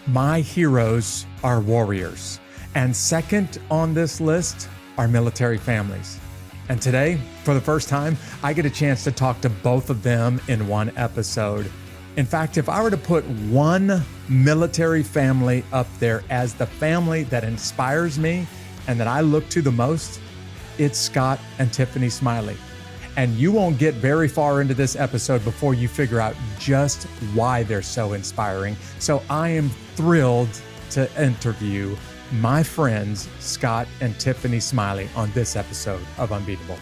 My heroes are warriors. And second on this list are military families. And today, for the first time, I get a chance to talk to both of them in one episode. In fact, if I were to put one military family up there as the family that inspires me and that I look to the most, it's Scott and Tiffany Smiley. And you won't get very far into this episode before you figure out just why they're so inspiring. So I am thrilled to interview my friends, Scott and Tiffany Smiley, on this episode of Unbeatable.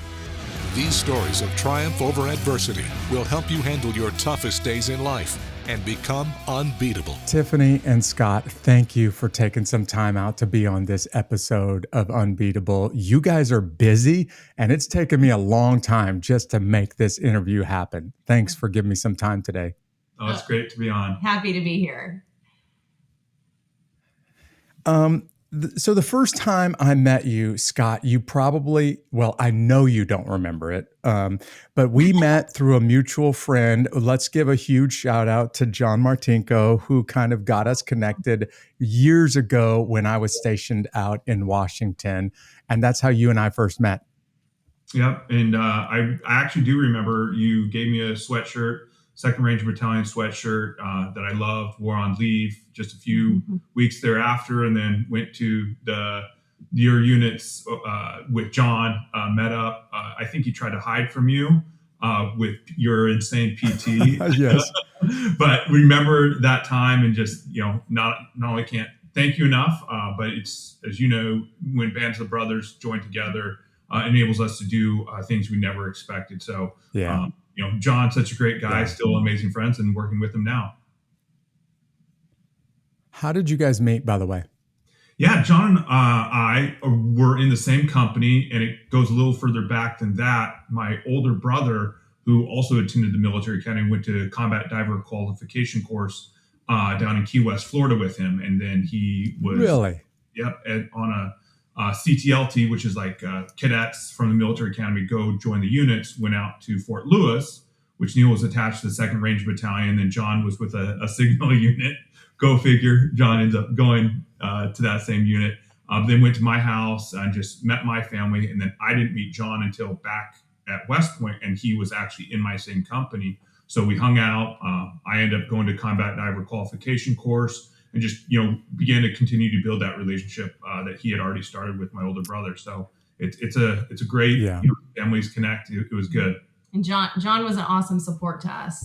These stories of triumph over adversity will help you handle your toughest days in life and become unbeatable. Tiffany and Scott, thank you for taking some time out to be on this episode of Unbeatable. You guys are busy, and it's taken me a long time just to make this interview happen. Thanks for giving me some time today. Oh, it's great to be on. Happy to be here. So the first time I met you, Scott, you probably, well, I know you don't remember it, but we met through a mutual friend. Let's give a huge shout out to John Martinko, who kind of got us connected years ago when I was stationed out in Washington. And that's how you and I first met. Yep. And I actually do remember you gave me a sweatshirt, 2nd Ranger Battalion sweatshirt that I loved, wore on leave just a few weeks thereafter, and then went to your units with John, met up. I think he tried to hide from you with your insane PT. Yes. But remember that time, and just, not only can't thank you enough, but it's, as you know, when bands of brothers join together, enables us to do things we never expected. So, yeah. John's such a great guy, still amazing friends, and working with him now. How did you guys meet, by the way? Yeah, John and I were in the same company, and it goes a little further back than that. My older brother, who also attended the military academy, went to combat diver qualification course down in Key West, Florida with him. And then he was on a CTLT, which is like cadets from the military academy go join the units, went out to Fort Lewis, which Neil was attached to the 2nd Ranger Battalion. Then John was with a signal unit. Go figure. John ends up going to that same unit. Then went to my house and just met my family. And then I didn't meet John until back at West Point, and he was actually in my same company. So we hung out. I ended up going to combat diver qualification course, and just, began to continue to build that relationship that he had already started with my older brother. So it's a great, families connect. It was good. And John was an awesome support to us.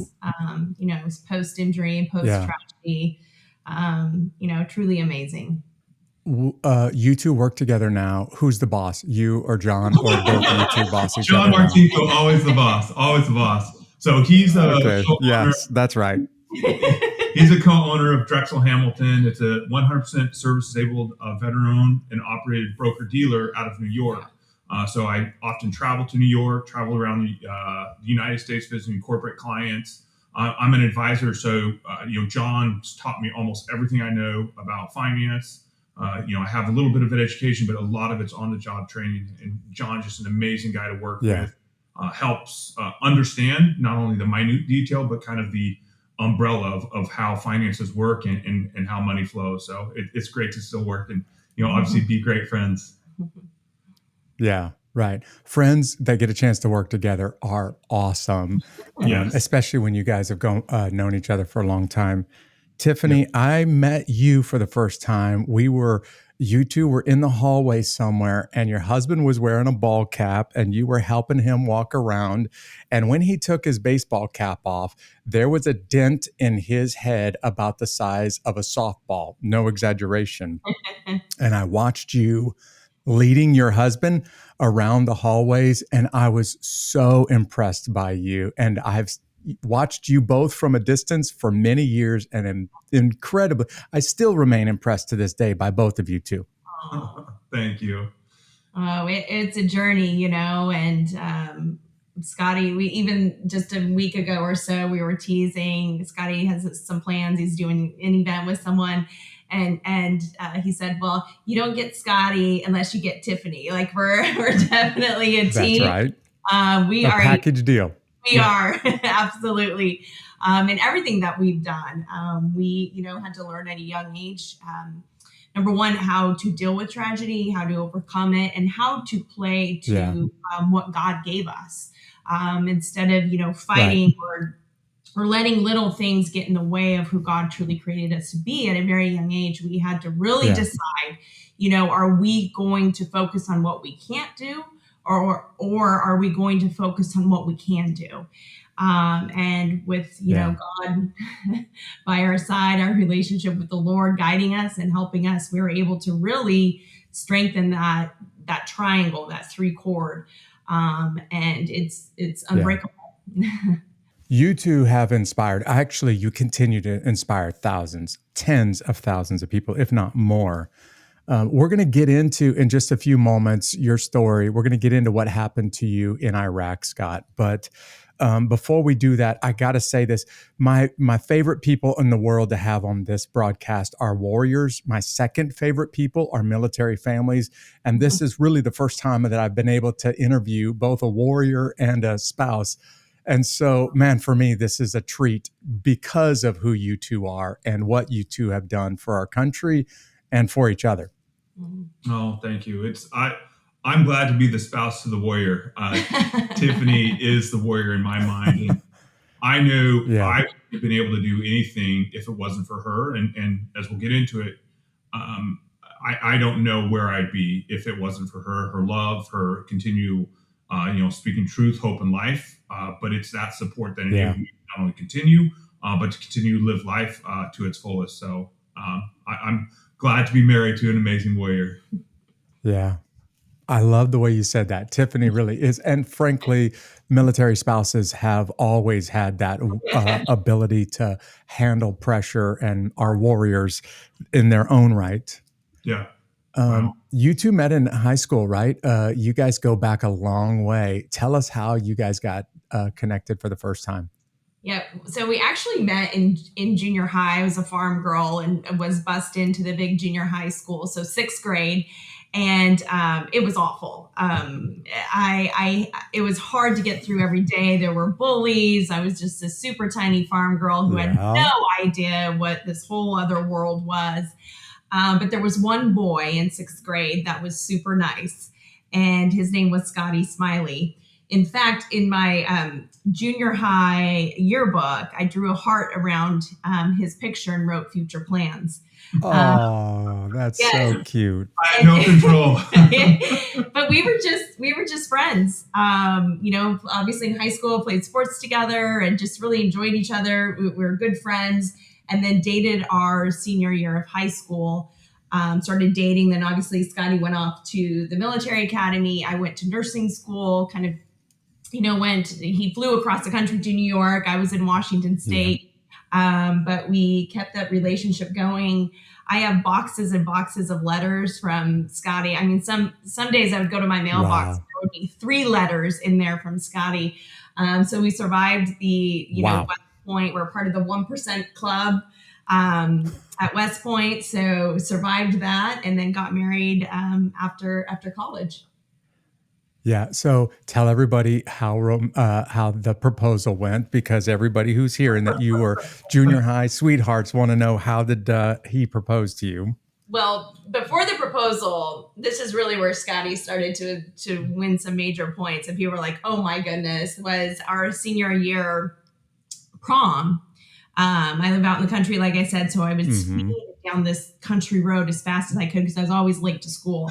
It was post-injury and post-tragedy. Truly amazing. You two work together now. Who's the boss, you or John, or both you two boss each John other? Martinko, always the boss. So he's okay. Yes, that's right. He's a co-owner of Drexel Hamilton. It's a 100% service-disabled, veteran-owned and operated broker-dealer out of New York. So I often travel to New York, travel around the United States visiting corporate clients. I'm an advisor, so John's taught me almost everything I know about finance. I have a little bit of an education, but a lot of it's on-the-job training. And John's just an amazing guy to work with. Helps understand not only the minute detail, but kind of the umbrella of how finances work and how money flows. So it's great to still work and, obviously be great friends. Yeah, right. Friends that get a chance to work together are awesome, especially when you guys have known each other for a long time. Tiffany, I met you for the first time. You two were in the hallway somewhere, and your husband was wearing a ball cap, and you were helping him walk around. And when he took his baseball cap off, there was a dent in his head about the size of a softball. No exaggeration. And I watched you leading your husband around the hallways, and I was so impressed by you. And I've watched you both from a distance for many years, and am incredibly, I still remain impressed to this day by both of you two. Thank you. It's a journey, and Scotty, we even just a week ago or so, we were teasing. Scotty has some plans. He's doing an event with someone. And he said, well, you don't get Scotty unless you get Tiffany. Like we're definitely a team. That's right. We are a package deal. We are absolutely. and everything that we've done. We, had to learn at a young age. Number one, how to deal with tragedy, how to overcome it, and how to play to what God gave us, instead of fighting or letting little things get in the way of who God truly created us to be. At a very young age, we had to really decide, are we going to focus on what we can't do, or are we going to focus on what we can do? And with, God by our side, our relationship with the Lord guiding us and helping us, we were able to really strengthen that triangle, that three chord. And it's unbreakable. You two have inspired, actually, you continue to inspire thousands, tens of thousands of people, if not more. We're going to get into, in just a few moments, your story. We're going to get into what happened to you in Iraq, Scott. But before we do that, I got to say this. My favorite people in the world to have on this broadcast are warriors. My second favorite people are military families. And this is really the first time that I've been able to interview both a warrior and a spouse. And so, man, for me, this is a treat because of who you two are and what you two have done for our country and for each other. Oh, thank you. I'm glad to be the spouse to the warrior. Tiffany is the warrior in my mind. And I knew I wouldn't have been able to do anything if it wasn't for her. And as we'll get into it, I don't know where I'd be if it wasn't for her love, her continue, speaking truth, hope, and life. But it's that support that enabled me to not only continue, but to continue to live life to its fullest. So I'm glad to be married to an amazing warrior. Yeah. I love the way you said that. Tiffany really is. And frankly, military spouses have always had that ability to handle pressure and are warriors in their own right. Yeah. You two met in high school, right? You guys go back a long way. Tell us how you guys got connected for the first time. Yeah. So we actually met in junior high. I was a farm girl and was bussed into the big junior high school. So 6th grade. And it was awful. It was hard to get through every day. There were bullies. I was just a super tiny farm girl who had no idea what this whole other world was. But there was one boy in 6th grade that was super nice. And his name was Scotty Smiley. In fact, in my junior high yearbook, I drew a heart around his picture and wrote future plans. Oh, that's so cute. I have no control. But we were just friends. Obviously in high school, played sports together and just really enjoyed each other. We were good friends, and then dated our senior year of high school. Started dating. Then obviously Scotty went off to the military academy. I went to nursing school, he flew across the country to New York. I was in Washington State. But we kept that relationship going. I have boxes and boxes of letters from Scotty. I mean, some days I would go to my mailbox. There would be 3 letters in there from Scotty. So we survived the, West Point. We're part of the 1% club at West Point. So survived that and then got married after college. Yeah. So tell everybody how the proposal went, because everybody who's hearing that you were junior high sweethearts want to know, how did he propose to you? Well, before the proposal, this is really where Scotty started to win some major points. And people were like, oh my goodness, was our senior year prom. I live out in the country, like I said, so I was speeding down this country road as fast as I could because I was always late to school.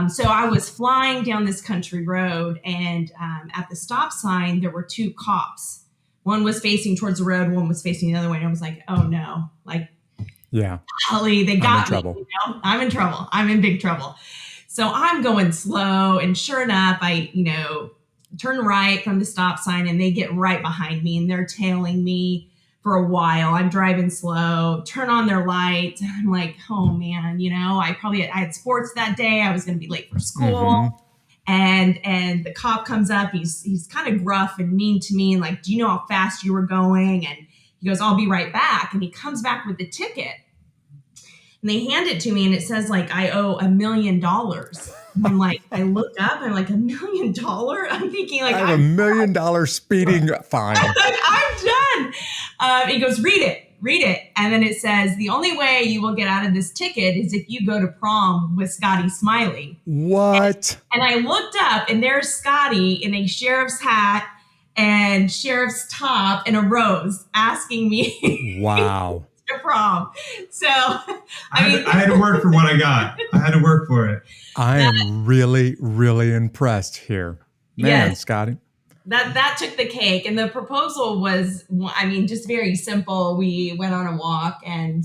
So I was flying down this country road, and at the stop sign, there were 2 cops. One was facing towards the road, one was facing the other way. And I was like, oh no, golly, they got me. I'm in trouble. I'm in big trouble. So I'm going slow, and sure enough, I, turn right from the stop sign, and they get right behind me, and they're tailing me for a while. I'm driving slow, turn on their lights. I'm like, oh man, I had sports that day. I was going to be late for school. And the cop comes up. He's kind of gruff and mean to me. And like, do you know how fast you were going? And he goes, I'll be right back. And he comes back with the ticket. And they hand it to me, and it says I owe $1 million. I'm like, I look up, I'm like, $1 million? I'm thinking I have $1 million speeding fine. I'm done. He goes, read it. And then it says, the only way you will get out of this ticket is if you go to prom with Scotty Smiley. What? And I looked up, and there's Scotty in a sheriff's hat and sheriff's top and a rose asking me Wow. to prom. So, I had to work for what I got. I had to work for it. I am really, really impressed here. Man, Yes. Scotty. That took the cake. And the proposal was, just very simple. We went on a walk, and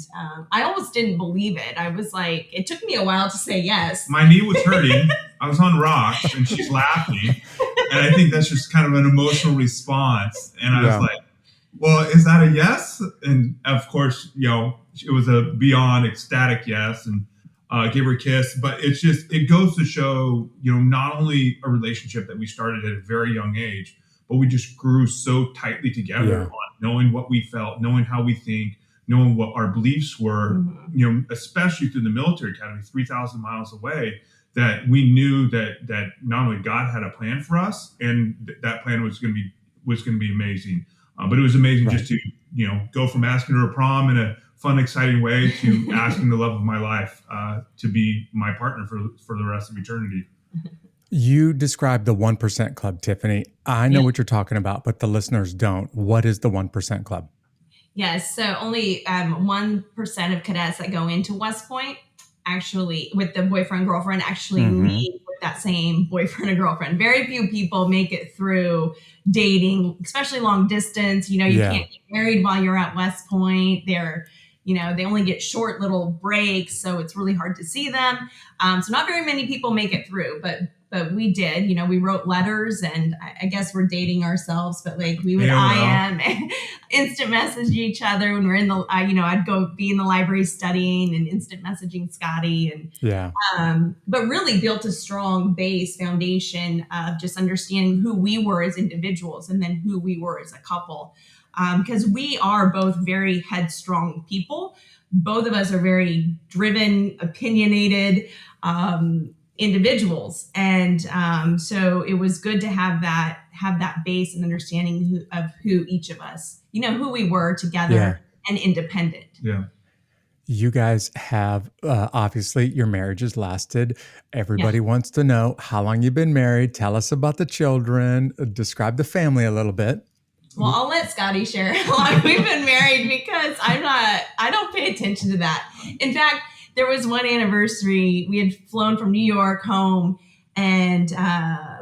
I almost didn't believe it. I was like, it took me a while to say yes. My knee was hurting. I was on rocks, and she's laughing. And I think that's just kind of an emotional response. And I was like, well, is that a yes? And of course, it was a beyond ecstatic yes, and gave her a kiss. But it goes to show, not only a relationship that we started at a very young age, but we just grew so tightly together on knowing what we felt, knowing how we think, knowing what our beliefs were, especially through the military academy, 3,000 miles away, that we knew that not only God had a plan for us, and that plan was going to be amazing. But it was amazing just to, go from asking her to prom in a fun, exciting way to asking the love of my life to be my partner for the rest of eternity. You described the 1% Club, Tiffany. I know what you're talking about, but the listeners don't. What is the 1% Club? Yes. So only 1% of cadets that go into West Point actually, with the boyfriend, girlfriend, actually leave with that same boyfriend or girlfriend. Very few people make it through dating, especially long distance. You can't get married while you're at West Point. They're, they only get short little breaks, so it's really hard to see them. So not very many people make it through, but we did. We wrote letters, and I guess we're dating ourselves, but like we would IM and instant message each other when we're in the, I'd go be in the library studying and instant messaging Scotty, and but really built a strong base foundation of just understanding who we were as individuals and then who we were as a couple. Because we are both very headstrong people. Both of us are very driven, opinionated individuals. And so it was good to have that base and understanding of who each of us, who we were together and independent. Yeah. You guys have, obviously, your marriage has lasted. Everybody wants to know how long you've been married. Tell us about the children. Describe the family a little bit. Well, I'll let Scotty share how long we've been married, because I don't pay attention to that. In fact, there was one anniversary. We had flown from New York home, and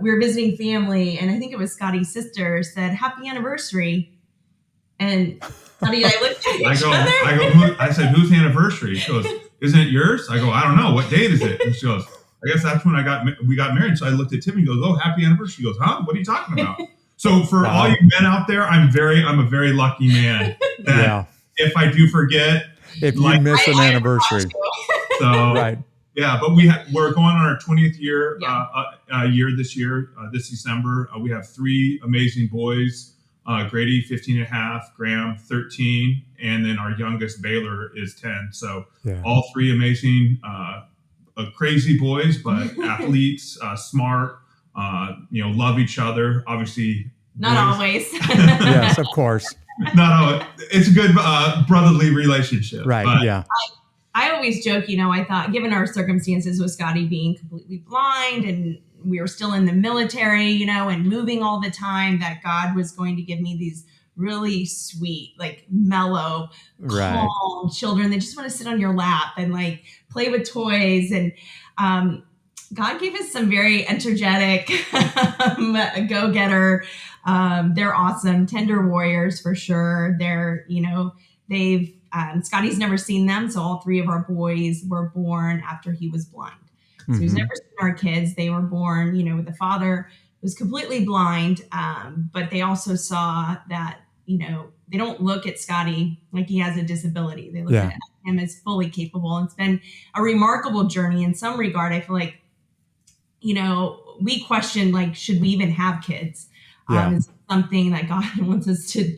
we were visiting family. And I think it was Scotty's sister said, "Happy anniversary." And Scotty and I looked at each other. I said, "Whose anniversary?" She goes, "Isn't it yours?" I go, "I don't know. What date is it?" And she goes, "I guess that's when we got married." So I looked at Tiffany and goes, "Oh, happy anniversary." She goes, "Huh? What are you talking about?" So for all you men out there, I'm a very lucky man that if I do forget, if you miss an anniversary. So but we're going on our 20th year this year, this December. We have 3 amazing boys, Grady 15 and a half, Graham 13, and then our youngest Baylor is 10. So all 3 amazing, crazy boys, but athletes, smart, love each other. Obviously, not always. Yes, of course. Not always. It's a good brotherly relationship, right? But I always joke, I thought, given our circumstances with Scotty being completely blind and we were still in the military, and moving all the time, that God was going to give me these really sweet, like mellow, calm children that just want to sit on your lap and like play with toys. And God gave us some very energetic, go-getter. They're awesome, tender warriors for sure. They're, Scotty's never seen them. So all 3 of our boys were born after he was blind. So he's never seen our kids. They were born, with the father who was completely blind. But they also saw that, they don't look at Scotty like he has a disability. They look at him as fully capable. And it's been a remarkable journey in some regard. I feel like, we question, like, should we even have kids? Is something that God wants us to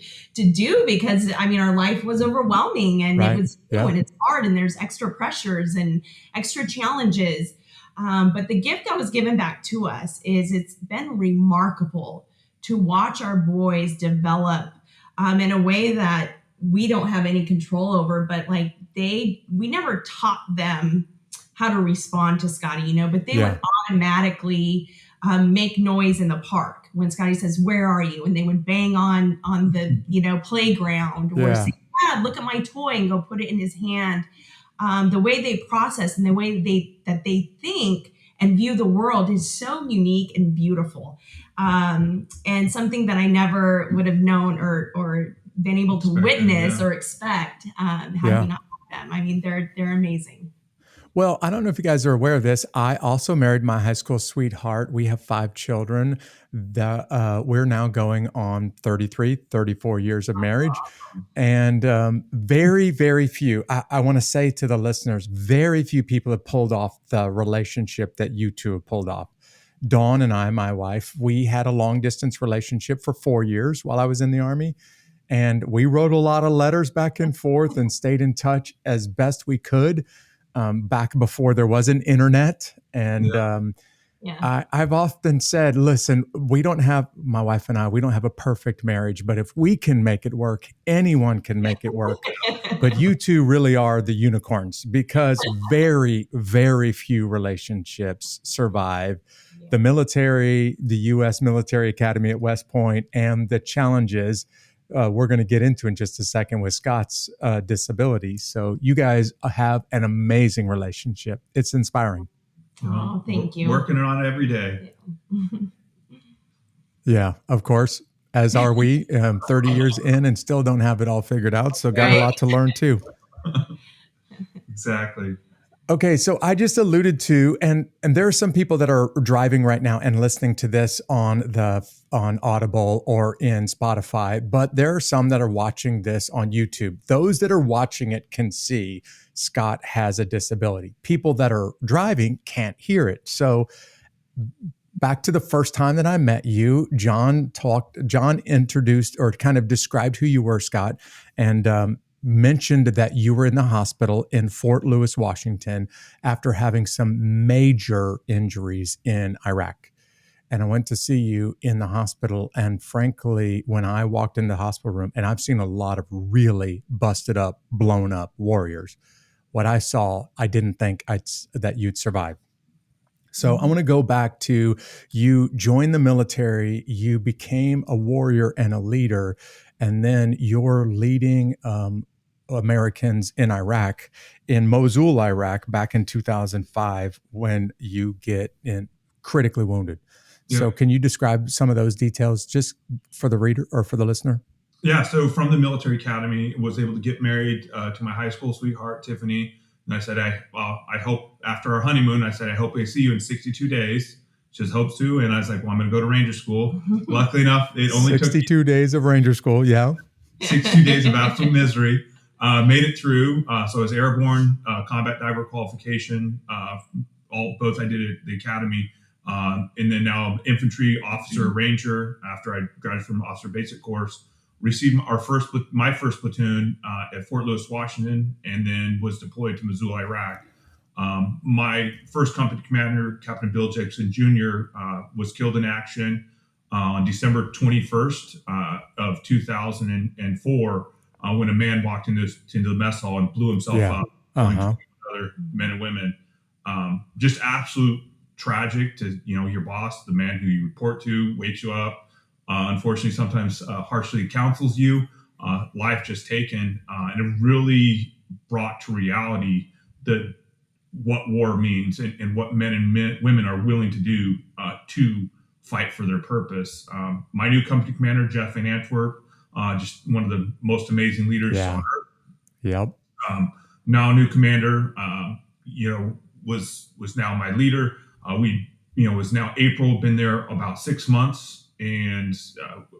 do, because our life was overwhelming and it was new and it's hard and there's extra pressures and extra challenges. But the gift that was given back to us is it's been remarkable to watch our boys develop in a way that we don't have any control over, but like we never taught them how to respond to Scotty, but they would automatically make noise in the park when Scotty says, "Where are you?" And they would bang on the, playground or say, "Dad, look at my toy," and go put it in his hand. The way they process and the way that they think and view the world is so unique and beautiful. And something that I never would have known or been able to witness or expect had we not had them. I mean, they're amazing. Well, I don't know if you guys are aware of this. I also married my high school sweetheart. We have 5 children. We're now going on 34 years of marriage. And very, very few, I want to say to the listeners, very few people have pulled off the relationship that you two have pulled off. Dawn and I, my wife, we had a long distance relationship for 4 years while I was in the Army. And we wrote a lot of letters back and forth and stayed in touch as best we could. Back before there was an internet. And I've often said, listen, my wife and I, we don't have a perfect marriage, but if we can make it work, anyone can make it work. But you two really are the unicorns, because very, very few relationships survive. The military, the U.S. Military Academy at West Point, and the challenges we're going to get into in just a second with Scott's disability. So you guys have an amazing relationship. It's inspiring. Oh, thank you. Working on it every day. Yeah, of course, as are we, 30 years in and still don't have it all figured out. So got a lot to learn too. Exactly. Okay, so I just alluded to, and there are some people that are driving right now and listening to this on Audible or in Spotify, but there are some that are watching this on YouTube. Those that are watching it can see Scott has a disability. People that are driving can't hear it. So back to the first time that I met you, John introduced or kind of described who you were, Scott, and mentioned that you were in the hospital in Fort Lewis, Washington, after having some major injuries in Iraq. And I went to see you in the hospital. And frankly, when I walked in the hospital room, and I've seen a lot of really busted up, blown up warriors, what I saw, I didn't think that you'd survive. So I want to go back to, you joined the military, you became a warrior and a leader, and then you're leading Americans in Iraq, in Mosul, Iraq, back in 2005, when you get critically wounded. Yeah. So can you describe some of those details just for the reader or for the listener? Yeah. So from the military academy, was able to get married to my high school sweetheart, Tiffany. And I said, I hope after our honeymoon, I hope I see you in 62 days. She just hopes to. And I was like, well, I'm going to go to Ranger School. Luckily enough, it only 62 days of Ranger School. Yeah. 62 days of absolute misery. Made it through. So I was airborne, combat diver qualification, both I did at the academy. And then now infantry officer, ranger, after I graduated from officer basic course, received my first platoon at Fort Lewis, Washington, and then was deployed to Mosul, Iraq. My first company commander, Captain Bill Jacobson Jr., was killed in action on December 21st of 2004 when a man walked into the mess hall and blew himself up, other men and women. Just absolute tragic to, your boss, the man who you report to, wakes you up. Unfortunately, sometimes harshly counsels you, life just taken. And it really brought to reality what war means and what men and women are willing to do to fight for their purpose. My new company commander, Jeff Van Antwerp, just one of the most amazing leaders on earth. Yep. Now new commander, was now my leader. Was now April, been there about 6 months. And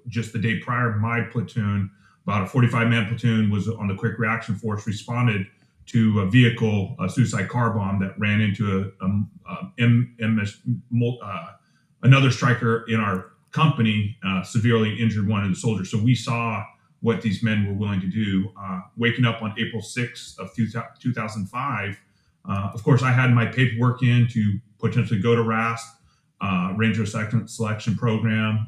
just the day prior, my platoon, about a 45-man platoon, was on the quick reaction force, responded to a vehicle, a suicide car bomb that ran into another striker in our company, severely injured one of the soldiers. So we saw what these men were willing to do. Waking up on April 6th of 2005, of course, I had my paperwork in to potentially go to RASP, Ranger Selection Program.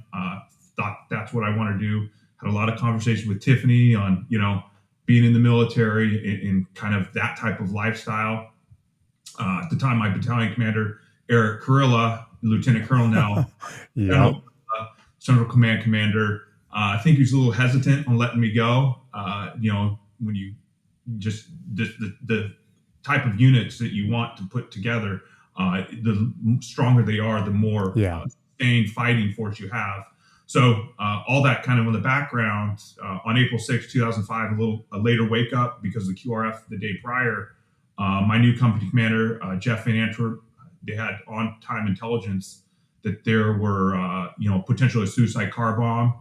Thought that's what I want to do. Had a lot of conversation with Tiffany on, being in the military in kind of that type of lifestyle. At the time, my battalion commander, Eric Kurilla, Lieutenant Colonel now, Yeah. Central Command Commander, I think he was a little hesitant on letting me go. When you just the type of units that you want to put together, the stronger they are, the more sustained fighting force you have. So all that kind of in the background, on April 6, 2005, a later wake up because of the QRF the day prior, my new company commander, Jeff Van Antwerp, they had on-time intelligence that there were, potentially a suicide car bomb.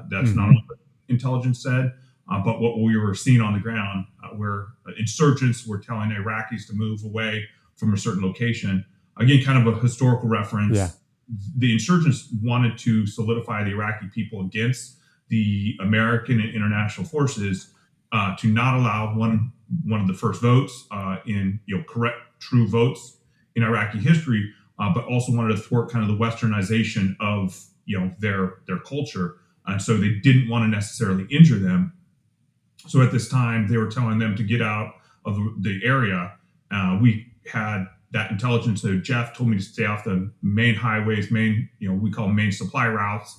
That's not what intelligence said, but what we were seeing on the ground, where insurgents were telling Iraqis to move away from a certain location. Again, kind of a historical reference. Yeah. The insurgents wanted to solidify the Iraqi people against the American and international forces, to not allow one of the first votes in correct, true votes in Iraqi history, but also wanted to thwart kind of the westernization of their culture, and so they didn't want to necessarily injure them. So at this time, they were telling them to get out of the area. We had that intelligence. So Jeff told me to stay off the main highways, we call them main supply routes.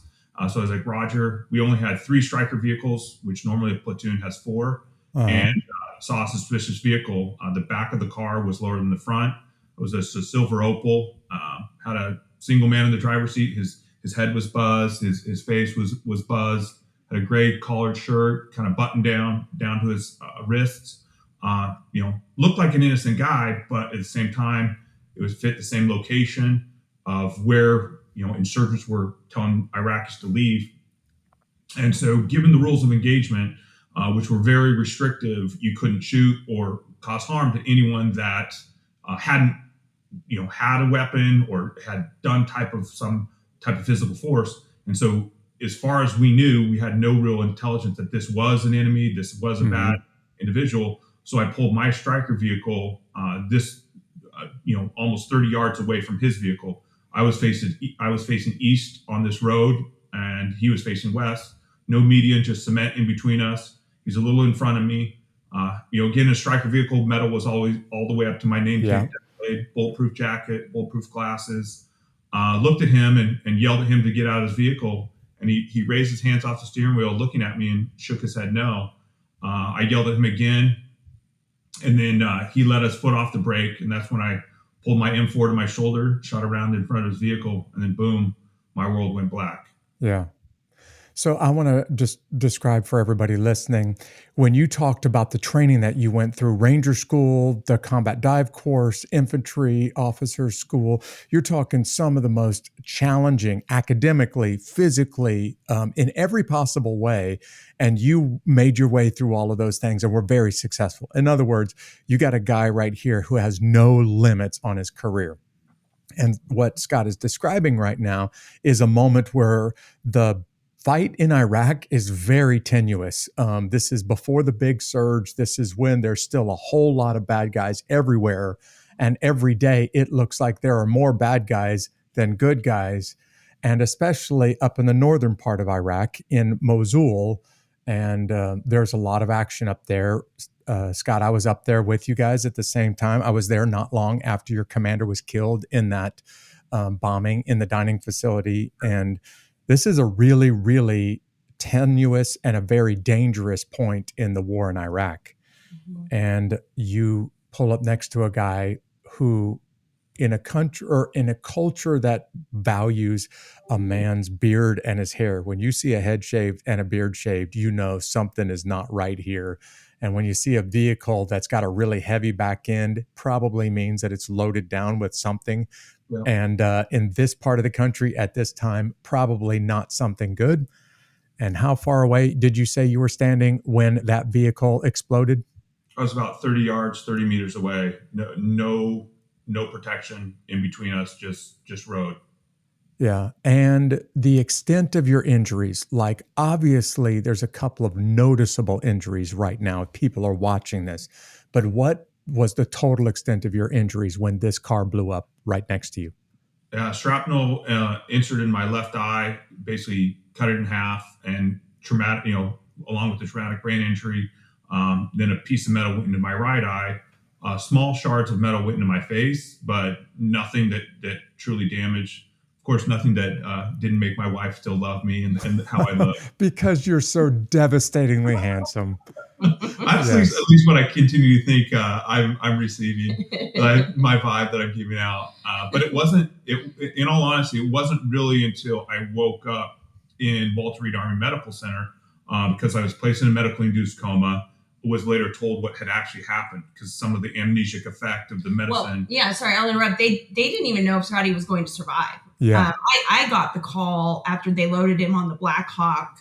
So I was like, Roger. We only had 3 Stryker vehicles, which normally a platoon has 4, and saw a suspicious vehicle. The back of the car was lower than the front. It was a Silver Opal. Had a single man in the driver's seat. His head was buzzed. His face was buzzed. Had a gray collared shirt, kind of buttoned down to his wrists. Looked like an innocent guy, but at the same time, it was fit the same location of where insurgents were telling Iraqis to leave. And so, given the rules of engagement, which were very restrictive, you couldn't shoot or cause harm to anyone that hadn't, had a weapon or had done some type of physical force. And so, as far as we knew, we had no real intelligence that this was an enemy, this was a bad individual. So I pulled my Stryker vehicle, almost 30 yards away from his vehicle. I was facing east on this road, and he was facing west. No median, just cement in between us. He's a little in front of me. Again, a Stryker vehicle, metal was always all the way up to my nameplate. Bulletproof jacket, bulletproof glasses. Looked at him and yelled at him to get out of his vehicle. And he raised his hands off the steering wheel, looking at me, and shook his head no. I yelled at him again, and then he let his foot off the brake, and that's when I pulled my M4 to my shoulder, shot around in front of his vehicle, and then boom, my world went black. Yeah. So I want to just describe for everybody listening, when you talked about the training that you went through, Ranger School, the Combat Dive Course, Infantry Officers School, you're talking some of the most challenging academically, physically, in every possible way. And you made your way through all of those things and were very successful. In other words, you got a guy right here who has no limits on his career. And what Scott is describing right now is a moment where the fight in Iraq is very tenuous. This is before the big surge. This is when there's still a whole lot of bad guys everywhere. And every day it looks like there are more bad guys than good guys. And especially up in the northern part of Iraq in Mosul. And there's a lot of action up there. Scott, I was up there with you guys at the same time. I was there not long after your commander was killed in that bombing in the dining facility. And this is a really, really tenuous and a very dangerous point in the war in Iraq. And you pull up next to a guy who, in a country or in a culture that values a man's beard and his hair, when you see a head shaved and a beard shaved, you know something is not right here. And when you see a vehicle that's got a really heavy back end, probably means that it's loaded down with something. Yeah. And in this part of the country at this time, probably not something good. And how far away did you say you were standing when that vehicle exploded? I was about 30 yards, 30 meters away. No protection in between us, just road. Yeah. And the extent of your injuries, like obviously there's a couple of noticeable injuries right now. People are watching this, but what was the total extent of your injuries when this car blew up right next to you? Shrapnel inserted in my left eye, basically cut it in half, and traumatic, along with the traumatic brain injury, Then a piece of metal went into my right eye. Small shards of metal went into my face, but nothing that truly damaged. Of course, nothing that didn't make my wife still love me and how I look. Because you're so devastatingly handsome. At least what I continue to think I'm receiving, my vibe that I'm giving out. But it wasn't. In all honesty, it wasn't really until I woke up in Walter Reed Army Medical Center because I was placed in a medically induced coma. Was later told what had actually happened because some of the amnesic effect of the medicine. Well, sorry, I'll interrupt. They didn't even know if Scotty was going to survive. Yeah. I got the call after they loaded him on the Black Hawk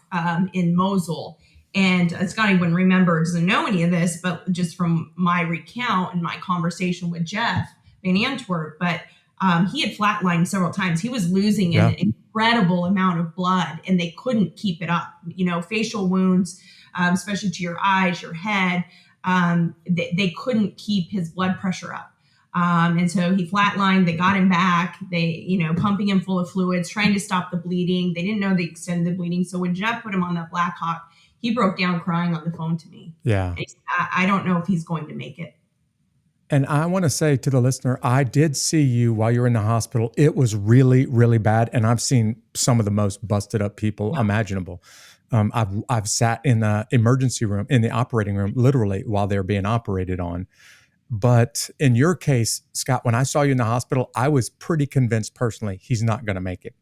in Mosul. And Scotty wouldn't remember, doesn't know any of this, but just from my recount and my conversation with Jeff Van Antwerp, but he had flatlined several times. He was losing an incredible amount of blood and they couldn't keep it up. Facial wounds, especially to your eyes, your head, they couldn't keep his blood pressure up. And so he flatlined, they got him back, they, pumping him full of fluids, trying to stop the bleeding. They didn't know the extent of the bleeding. So when Jeff put him on that Black Hawk, he broke down crying on the phone to me. Yeah. I don't know if he's going to make it. And I want to say to the listener, I did see you while you were in the hospital. It was really, really bad. And I've seen some of the most busted up people imaginable. I've sat in the emergency room, in the operating room, literally while they're being operated on. But in your case, Scott, when I saw you in the hospital, I was pretty convinced personally he's not going to make it.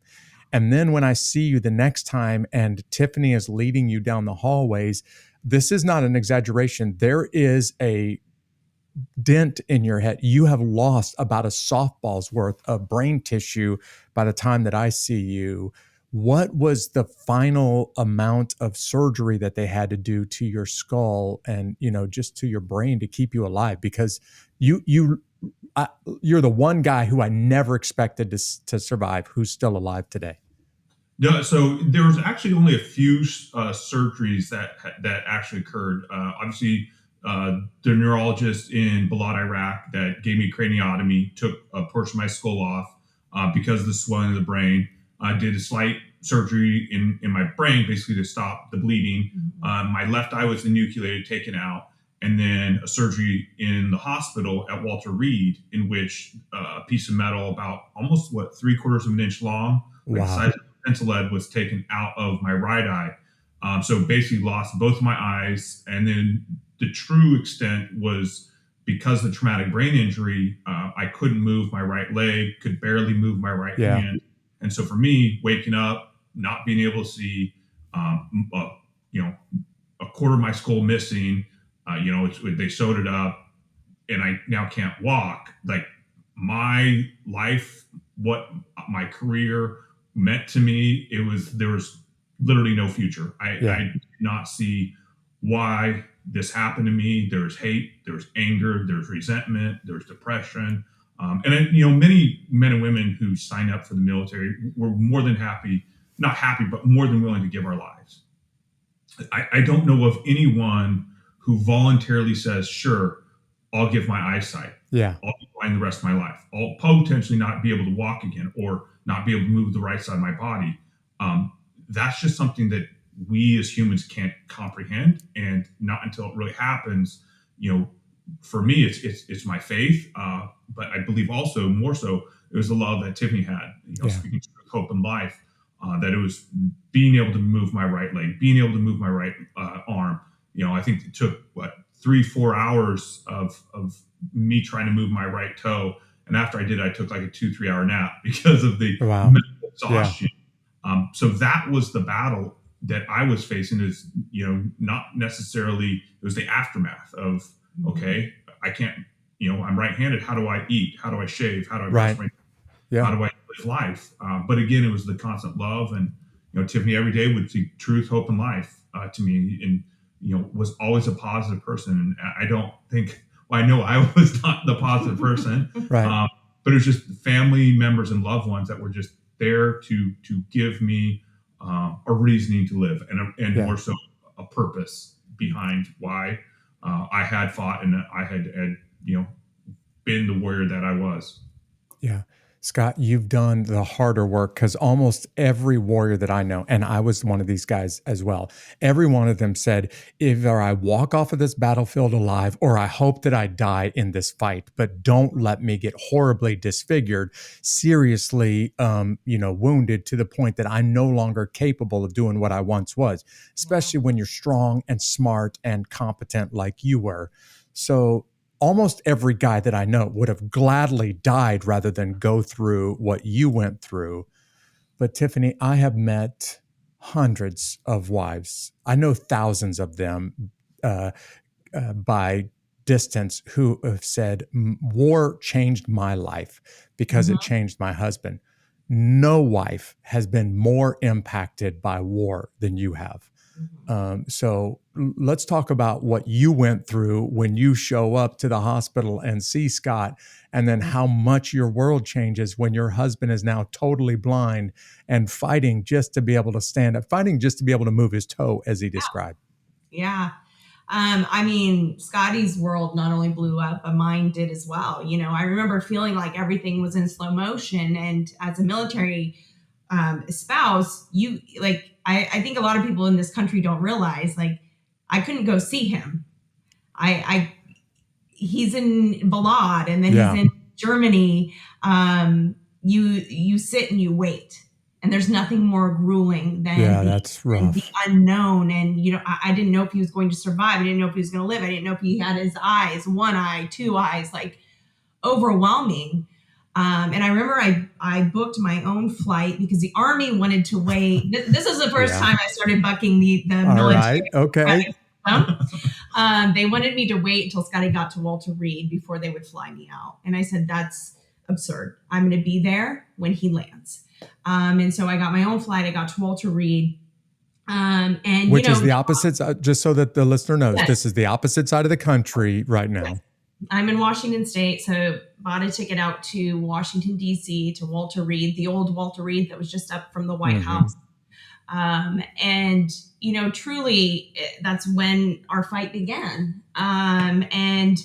And then when I see you the next time and Tiffany is leading you down the hallways, this is not an exaggeration. There is a dent in your head. You have lost about a softball's worth of brain tissue by the time that I see you. What was the final amount of surgery that they had to do to your skull and, just to your brain to keep you alive? Because you're the one guy who I never expected to survive, who's still alive today. Yeah, so there was actually only a few surgeries that actually occurred. Obviously, the neurologist in Balad, Iraq, that gave me craniotomy, took a portion of my skull off because of the swelling of the brain. Did a slight surgery in my brain, basically to stop the bleeding. My left eye was enucleated, taken out, and then a surgery in the hospital at Walter Reed, in which a piece of metal about almost 3/4 of an inch long, like the size of a pencil lead, was taken out of my right eye. So basically lost both of my eyes. And then the true extent was because of the traumatic brain injury, I couldn't move my right leg, could barely move my right hand. And so for me, waking up, not being able to see, a quarter of my skull missing, they sewed it up and I now can't walk. Like my life, what my career meant to me, there was literally no future. I did not see why this happened to me. There's hate, there's anger, there's resentment, there's depression. Many men and women who signed up for the military were more than not happy, but more than willing to give our lives. I don't know of anyone who voluntarily says, sure, I'll give my eyesight. Yeah. I'll be blind the rest of my life. I'll potentially not be able to walk again or not be able to move the right side of my body. That's just something that we as humans can't comprehend. And not until it really happens, for me, it's my faith. But I believe also more so, it was the love that Tiffany had, speaking to hope and life, that it was being able to move my right leg, being able to move my right arm. I think it took 3-4 hours of me trying to move my right toe. And after I did, I took like a 2-3 hour nap because of the mental exhaustion. So that was the battle that I was facing, is, not necessarily, it was the aftermath of, okay, I can't, I'm right-handed. How do I eat? How do I shave? How do I brush my How do I live life? But again, it was the constant love. And, Tiffany every day would speak truth, hope, and life to me, and, was always a positive person. And I don't think, I know I was not the positive person, right. But it was just family members and loved ones that were just there to give me a reasoning to live, and more so a purpose behind why I had fought and I had been the warrior that I was. Yeah. Scott, you've done the harder work because almost every warrior that I know, and I was one of these guys as well, every one of them said, either I walk off of this battlefield alive or I hope that I die in this fight, but don't let me get horribly disfigured, seriously, wounded to the point that I'm no longer capable of doing what I once was, especially when you're strong and smart and competent like you were. So almost every guy that I know would have gladly died rather than go through what you went through. But Tiffany, I have met hundreds of wives. I know thousands of them by distance who have said, war changed my life because it changed my husband. No wife has been more impacted by war than you have. So let's talk about what you went through when you show up to the hospital and see Scott, and then how much your world changes when your husband is now totally blind and fighting just to be able to stand up, fighting just to be able to move his toe, as he described. Yeah. Scotty's world not only blew up, but mine did as well. I remember feeling like everything was in slow motion. And as a military spouse, I think a lot of people in this country don't realize, like, I couldn't go see him. He's in Balad, and then he's in Germany. You sit and you wait, and there's nothing more grueling than that's rough. The unknown. And I didn't know if he was going to survive. I didn't know if he was going to live. I didn't know if he had his eyes, one eye, two eyes, like overwhelming. And I remember I booked my own flight because the Army wanted to wait. This is the first time I started bucking the military. Right. Okay. They wanted me to wait until Scotty got to Walter Reed before they would fly me out. And I said, that's absurd. I'm going to be there when he lands. And so I got my own flight. I got to Walter Reed. Which is the opposite, just so that the listener knows, this is the opposite side of the country right now. Yes. I'm in Washington State, so bought a ticket out to Washington, D.C., to Walter Reed, the old Walter Reed that was just up from the White House. Truly, that's when our fight began. And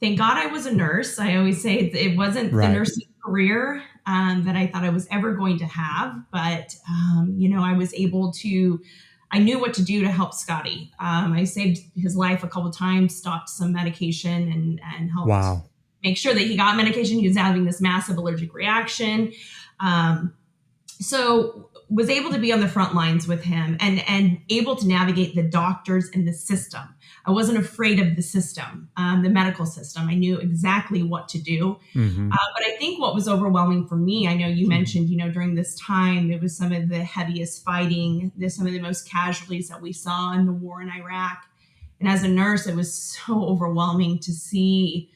thank God I was a nurse. I always say it wasn't the nursing career that I thought I was ever going to have. But, I was able to, I knew what to do to help Scotty. I saved his life a couple of times, stopped some medication and helped make sure that he got medication. He was having this massive allergic reaction. So was able to be on the front lines with him and able to navigate the doctors and the system. I wasn't afraid of the system, the medical system. I knew exactly what to do. But I think what was overwhelming for me, I know you mentioned, during this time, it was some of the heaviest fighting, some of the most casualties that we saw in the war in Iraq. And as a nurse, it was so overwhelming to see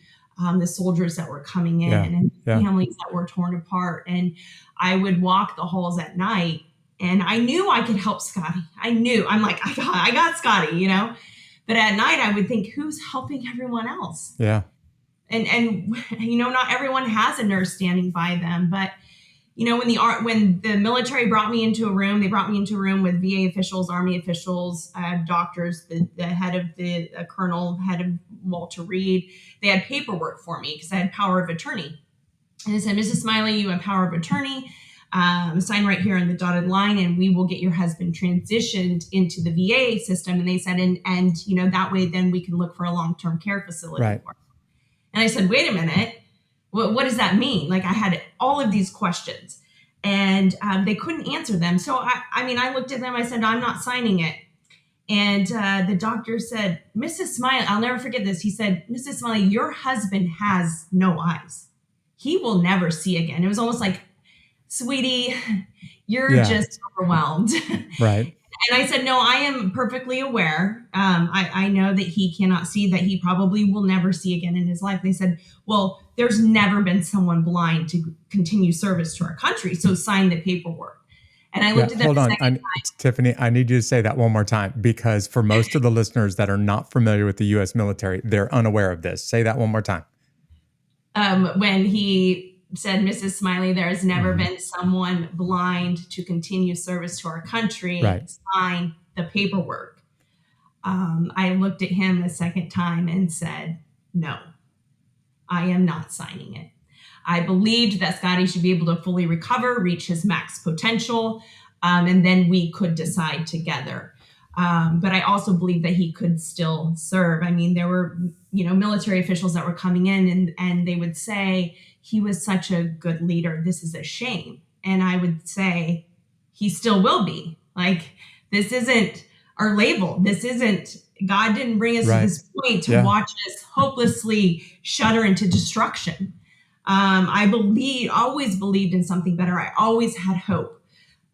the soldiers that were coming in and families that were torn apart. And I would walk the halls at night, and I knew I could help Scotty. I'm like, I got Scotty, But at night, I would think, who's helping everyone else? Yeah. And not everyone has a nurse standing by them. But, when the military brought me into a room, they brought me into a room with VA officials, Army officials, doctors, the head of the colonel, head of Walter Reed. They had paperwork for me because I had power of attorney. And they said, Mrs. Smiley, you have power of attorney. Sign right here on the dotted line, and we will get your husband transitioned into the VA system. And they said, and that way, then we can look for a long-term care facility. Right. For him. And I said, wait a minute, what does that mean? Like, I had all of these questions, and they couldn't answer them. So I looked at them. I said, I'm not signing it. And the doctor said, Mrs. Smiley, I'll never forget this. He said, Mrs. Smiley, your husband has no eyes. He will never see again. It was almost like, sweetie, you're just overwhelmed. Right. And I said, no, I am perfectly aware. I know that he cannot see, that he probably will never see again in his life. They said, well, there's never been someone blind to continue service to our country. So sign the paperwork. And I looked at them. Hold on, Tiffany, I need you to say that one more time, because for most of the listeners that are not familiar with the U.S. military, they're unaware of this. Say that one more time. When he said, Mrs. Smiley, there has never been someone blind to continue service to our country. Right. Sign the paperwork. I looked at him a second time and said, no, I am not signing it. I believed that Scotty should be able to fully recover, reach his max potential, and then we could decide together. But I also believe that he could still serve. I mean, there were, military officials that were coming in and they would say, he was such a good leader. This is a shame. And I would say, he still will be. Like, this isn't our label. This isn't, God didn't bring us to this point to watch us hopelessly shudder into destruction. I always believed in something better. I always had hope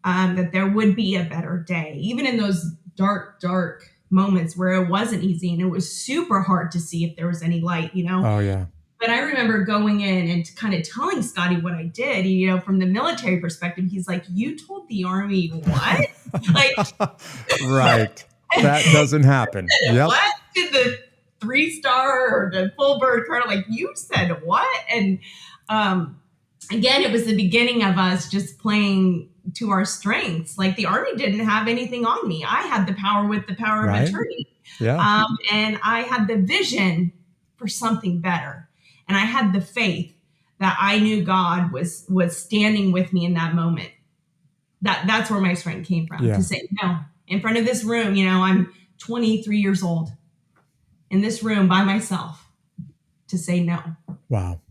that there would be a better day, even in those dark moments where it wasn't easy and it was super hard to see if there was any light, Oh, yeah. But I remember going in and kind of telling Scotty what I did, from the military perspective. He's like, you told the Army what? Like, right. That doesn't happen. Yep. What did the 3-star or the full bird colonel, like, you said what? And again, it was the beginning of us just playing to our strengths. Like, the Army didn't have anything on me. I had the power with the power of attorney. Yeah. And I had the vision for something better. And I had the faith that I knew God was standing with me in that moment. That's where my strength came from, to say, no, in front of this room, I'm 23 years old in this room by myself, to say no. Wow.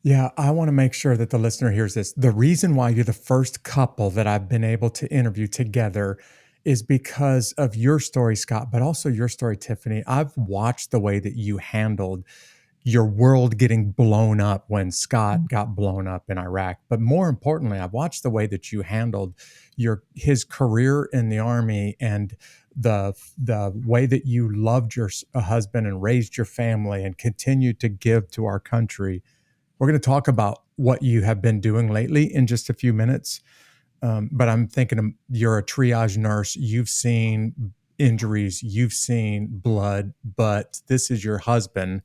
Yeah, I want to make sure that the listener hears this. The reason why you're the first couple that I've been able to interview together is because of your story, Scott, but also your story, Tiffany. I've watched the way that you handled your world getting blown up when Scott got blown up in Iraq. But more importantly, I've watched the way that you handled his career in the Army and the way that you loved your husband and raised your family and continued to give to our country. We're going to talk about what you have been doing lately in just a few minutes. But I'm thinking you're a triage nurse. You've seen injuries, you've seen blood, but this is your husband.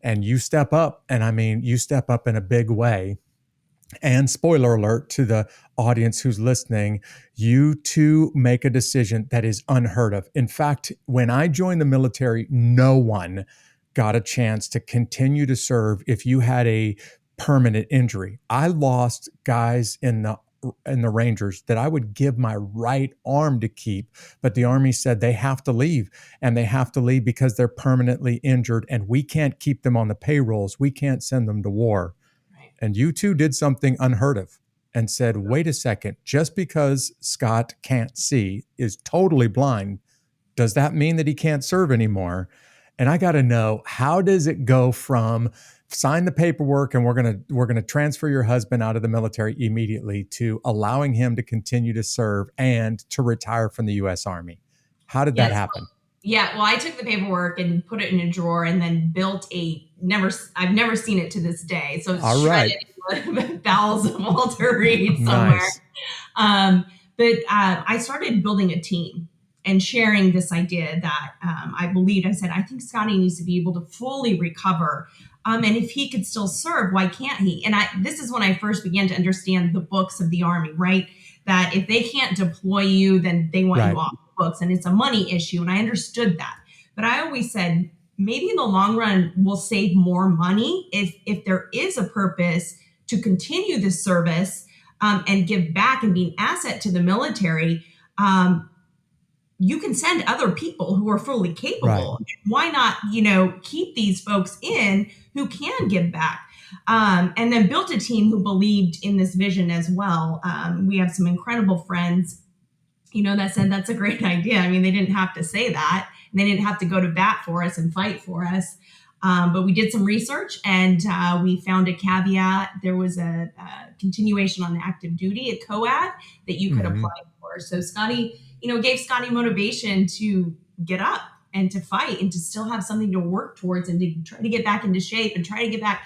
And you step up, and I mean, you step up in a big way. And spoiler alert to the audience who's listening, you two make a decision that is unheard of. In fact, when I joined the military, no one got a chance to continue to serve if you had a permanent injury. I lost guys in the Rangers that I would give my right arm to keep, but the Army said they have to leave, and they have to leave because they're permanently injured and we can't keep them on the payrolls. We can't send them to war. Right. And you two did something unheard of and said, wait a second, just because Scott can't see, is totally blind, does that mean that he can't serve anymore? And I got to know, how does it go from sign the paperwork and we're going to transfer your husband out of the military immediately to allowing him to continue to serve and to retire from the U.S. Army? How did that happen? Well, I took the paperwork and put it in a drawer and then built I've never seen it to this day. So it's shredded bowels of Walter Reed somewhere. Nice. But I started building a team and sharing this idea that I said, I think Scotty needs to be able to fully recover. And if he could still serve, why can't he? And this is when I first began to understand the books of the Army, right? That if they can't deploy you, then they want you off the books. And it's a money issue. And I understood that. But I always said, maybe in the long run, we'll save more money if there is a purpose to continue this service and give back and be an asset to the military. You can send other people who are fully capable. Right. Why not, keep these folks in who can give back? And then built a team who believed in this vision as well. We have some incredible friends, that said, that's a great idea. I mean, they didn't have to say that. And they didn't have to go to bat for us and fight for us. But we did some research and we found a caveat. There was a continuation on active duty, a COAD that you could apply for. So Scotty, gave Scotty motivation to get up and to fight and to still have something to work towards and to try to get back into shape and try to get back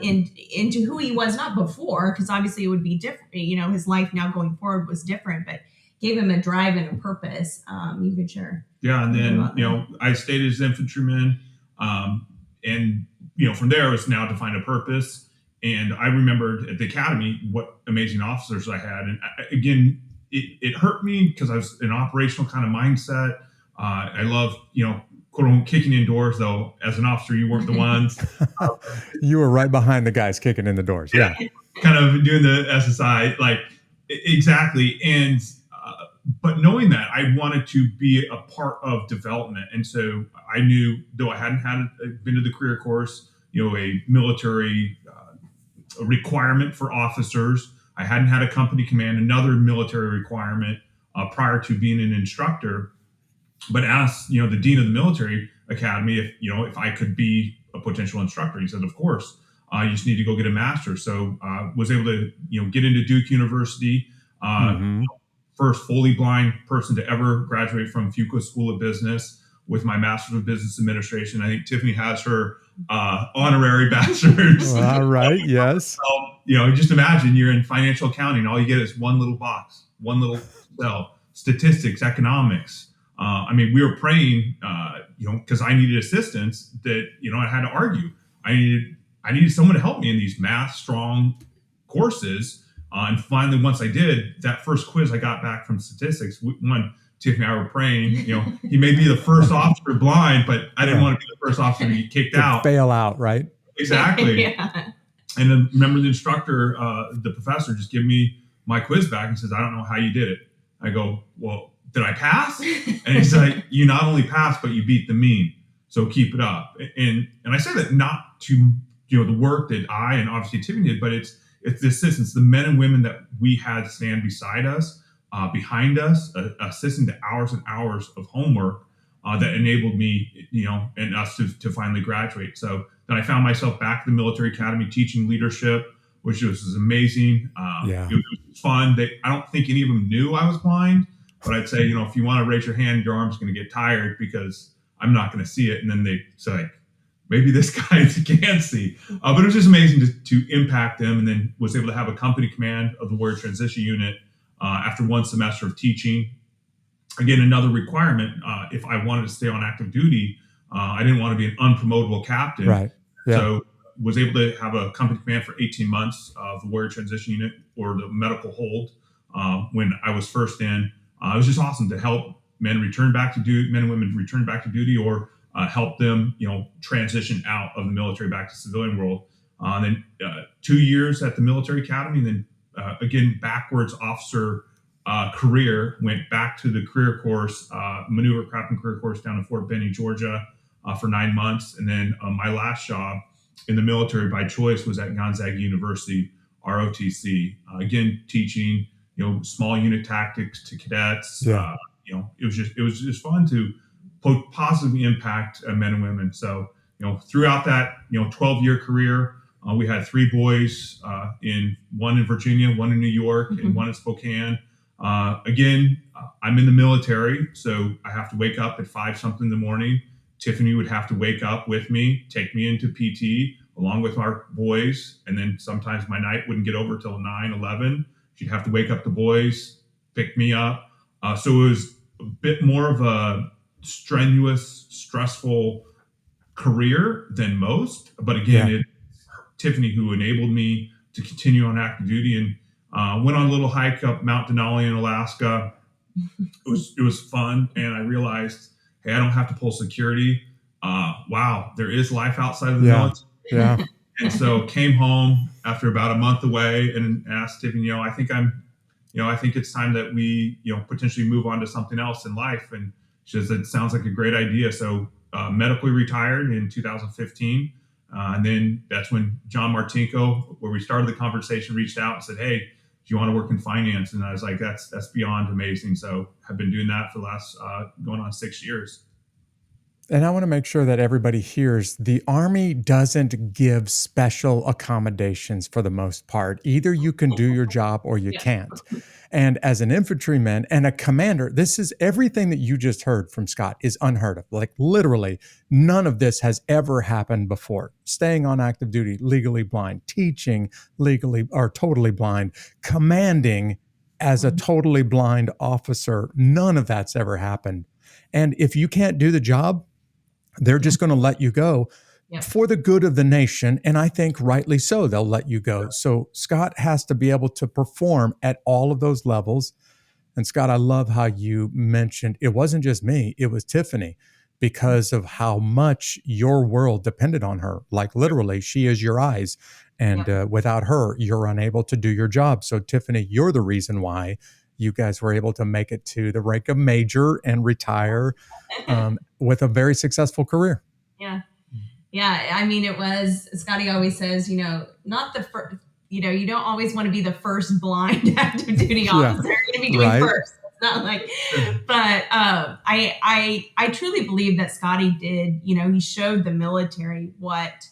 into who he was, not before, because obviously it would be different. His life now going forward was different, but gave him a drive and a purpose. You could share. Yeah. And then, I stayed as infantryman. And from there, it was now to find a purpose. And I remembered at the academy what amazing officers I had. And again, it hurt me because I was an operational kind of mindset. I love, quote unquote kicking in doors, though. As an officer, you weren't the ones. You were right behind the guys kicking in the doors. Yeah. Kind of doing the SSI, like exactly. And but knowing that, I wanted to be a part of development, and so I knew, though I hadn't been to the career course, a military requirement for officers. I hadn't had a company command, another military requirement prior to being an instructor. But asked, the dean of the military academy if I could be a potential instructor. He said, of course. You just need to go get a master's. So was able to get into Duke University. First fully blind person to ever graduate from Fuqua School of Business with my Master's of Business Administration. I think Tiffany has her honorary bachelor's. All right. Yes. So, just imagine you're in financial accounting. All you get is one little box, one little cell, statistics, economics. We were praying, because I needed assistance that, I had to argue. I needed someone to help me in these math strong courses. And finally, once I did, that first quiz I got back from statistics, one, Tiffany and I were praying, he may be the first officer blind, but I didn't want to be the first officer to get kicked out. Fail out, right? Exactly. Yeah. And then remember the instructor, the professor, just give me my quiz back and says, I don't know how you did it. I go, well, did I pass? And he's like, you not only passed, but you beat the mean. So keep it up. And I say that not to, the work that I and obviously Tiffany did, but it's the assistance, the men and women that we had stand beside us, behind us, assisting to hours and hours of homework that enabled me, and us to finally graduate. So then I found myself back at the military academy teaching leadership, which was amazing. It was fun. I don't think any of them knew I was blind, but I'd say, if you want to raise your hand, your arm's going to get tired because I'm not going to see it. And then they say, maybe this guy can see. But it was just amazing to impact them, and then was able to have a company command of the Warrior Transition Unit after one semester of teaching. Again, another requirement, if I wanted to stay on active duty, I didn't want to be an unpromotable captain. Right. Yeah. So was able to have a company command for 18 months of the Warrior Transition Unit, or the medical hold, when I was first in. It was just awesome to help men and women return back to duty, or help them, transition out of the military back to civilian world. Then 2 years at the military academy, and then again, backwards officer career, went back to the career course, maneuver crafting career course down in Fort Benning, Georgia, for 9 months. And then my last job in the military by choice was at Gonzaga University, ROTC, again, teaching, small unit tactics to cadets. Yeah. It was just fun to positively impact men and women. So, throughout that, 12-year career, we had 3 boys, one in Virginia, one in New York, and one in Spokane. Again, I'm in the military, so I have to wake up at 5-something in the morning. Tiffany would have to wake up with me, take me into PT along with our boys. And then sometimes my night wouldn't get over till 9, 11. She'd have to wake up the boys, pick me up. So it was a bit more of a strenuous, stressful career than most. But again, it's Tiffany who enabled me to continue on active duty, and went on a little hike up Mount Denali in Alaska. It was fun, and I realized, hey, I don't have to pull security. Wow, there is life outside of the military. Yeah. And so came home after about a month away and asked Tiffany, I think I think it's time that we, potentially move on to something else in life. And she said, it sounds like a great idea. So medically retired in 2015. And then that's when John Martinko, where we started the conversation, reached out and said, hey, do you want to work in finance? And I was like, that's beyond amazing. So I've been doing that for the last going on 6 years. And I want to make sure that everybody hears the Army doesn't give special accommodations for the most part. Either you can do your job or you can't. And as an infantryman and a commander, this is everything that you just heard from Scott is unheard of. Like literally none of this has ever happened before. Staying on active duty, legally blind, teaching legally or totally blind, commanding as a totally blind officer. None of that's ever happened. And if you can't do the job, they're just going to let you go for the good of the nation. And I think rightly so, they'll let you go. So Scott has to be able to perform at all of those levels. And Scott, I love how you mentioned it wasn't just me, it was Tiffany. because of how much your world depended on her. Like literally, she is your eyes. And without her, you're unable to do your job. So Tiffany, you're the reason why you guys were able to make it to the rank of major and retire with a very successful career. Yeah. Yeah. I mean, it was, Scotty always says, not the first, you don't always want to be the first blind active duty officer. You're going to be doing first. It's not like, but I truly believe that Scotty did, he showed the military what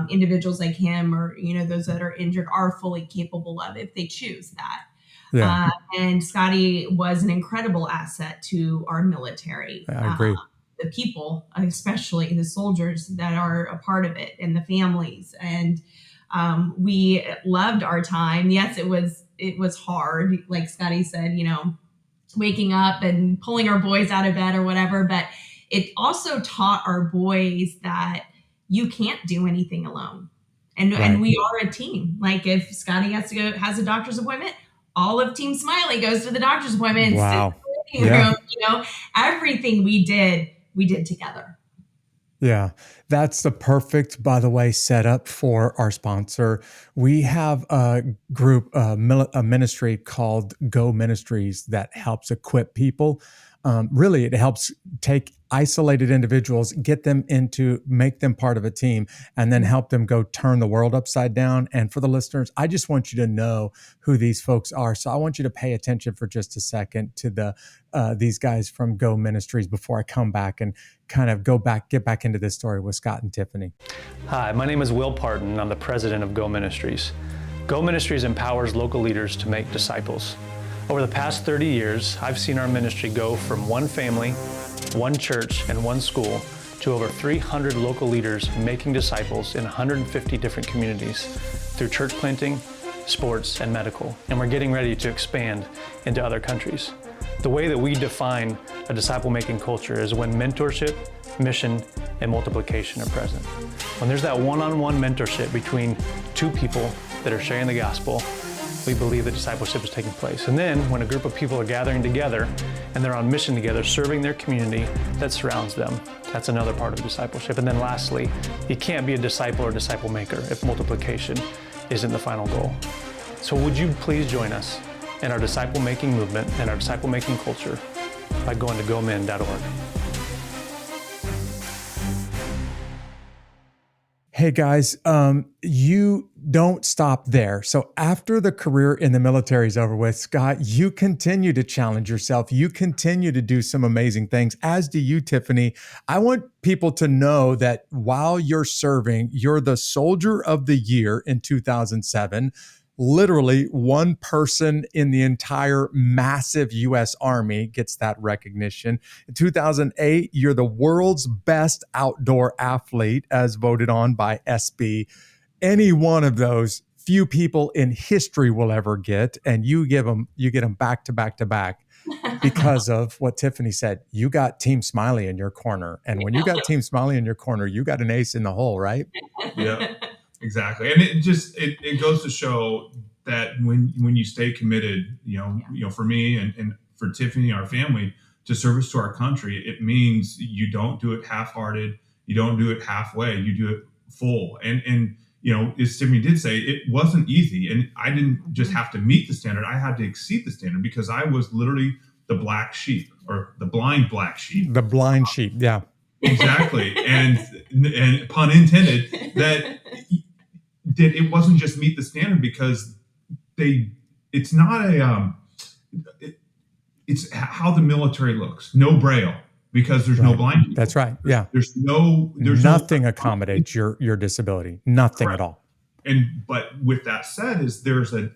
individuals like him or, those that are injured are fully capable of if they choose that. Yeah. And Scotty was an incredible asset to our military. I agree. The people, especially the soldiers that are a part of it and the families. And we loved our time. Yes, it was hard. Like Scotty said, waking up and pulling our boys out of bed or whatever. But it also taught our boys that you can't do anything alone. And we are a team. Like if Scotty has a doctor's appointment, all of Team Smiley goes to the doctor's appointment. Wow. In the waiting room, everything we did together. Yeah, that's the perfect, by the way, setup for our sponsor. We have a group, a ministry called Go Ministries that helps equip people. Really, it helps take isolated individuals, make them part of a team, and then help them go turn the world upside down. And for the listeners, I just want you to know who these folks are. So I want you to pay attention for just a second to these guys from Go Ministries before I come back and kind of get back into this story with Scott and Tiffany. Hi, my name is Will Parton. I'm the president of Go Ministries. Go Ministries empowers local leaders to make disciples. Over the past 30 years, I've seen our ministry go from one family, one church, and one school to over 300 local leaders making disciples in 150 different communities through church planting, sports, and medical. And we're getting ready to expand into other countries. The way that we define a disciple-making culture is when mentorship, mission, and multiplication are present. When there's that one-on-one mentorship between two people that are sharing the gospel, we believe that discipleship is taking place. And then when a group of people are gathering together and they're on mission together, serving their community that surrounds them, that's another part of discipleship. And then lastly, you can't be a disciple or disciple maker if multiplication isn't the final goal. So would you please join us in our disciple-making movement and our disciple-making culture by going to gomen.org. Hey guys, you don't stop there. So after the career in the military is over with, Scott, you continue to challenge yourself. You continue to do some amazing things, as do you, Tiffany. I want people to know that while you're serving, you're the Soldier of the Year in 2007. Literally one person in the entire massive U.S. Army gets that recognition. In 2008, you're the world's best outdoor athlete as voted on by SB. Any one of those, few people in history will ever get, and you get them back to back to back because of what Tiffany said. You got Team Smiley in your corner. And when you got Team Smiley in your corner, you got an ace in the hole, right? Yeah. Exactly. And it goes to show that when you stay committed, for me and for Tiffany, our family, to service to our country, it means you don't do it half-hearted. You don't do it halfway. You do it full. And as Tiffany did say, it wasn't easy. And I didn't just have to meet the standard. I had to exceed the standard because I was literally the black sheep, or the blind black sheep. The blind sheep. Yeah. Exactly. And pun intended, that it wasn't just meet the standard because it's how the military looks. No braille because there's no blind people. That's right. Yeah. There's nothing accommodates your disability. Nothing at all. But with that said, there's a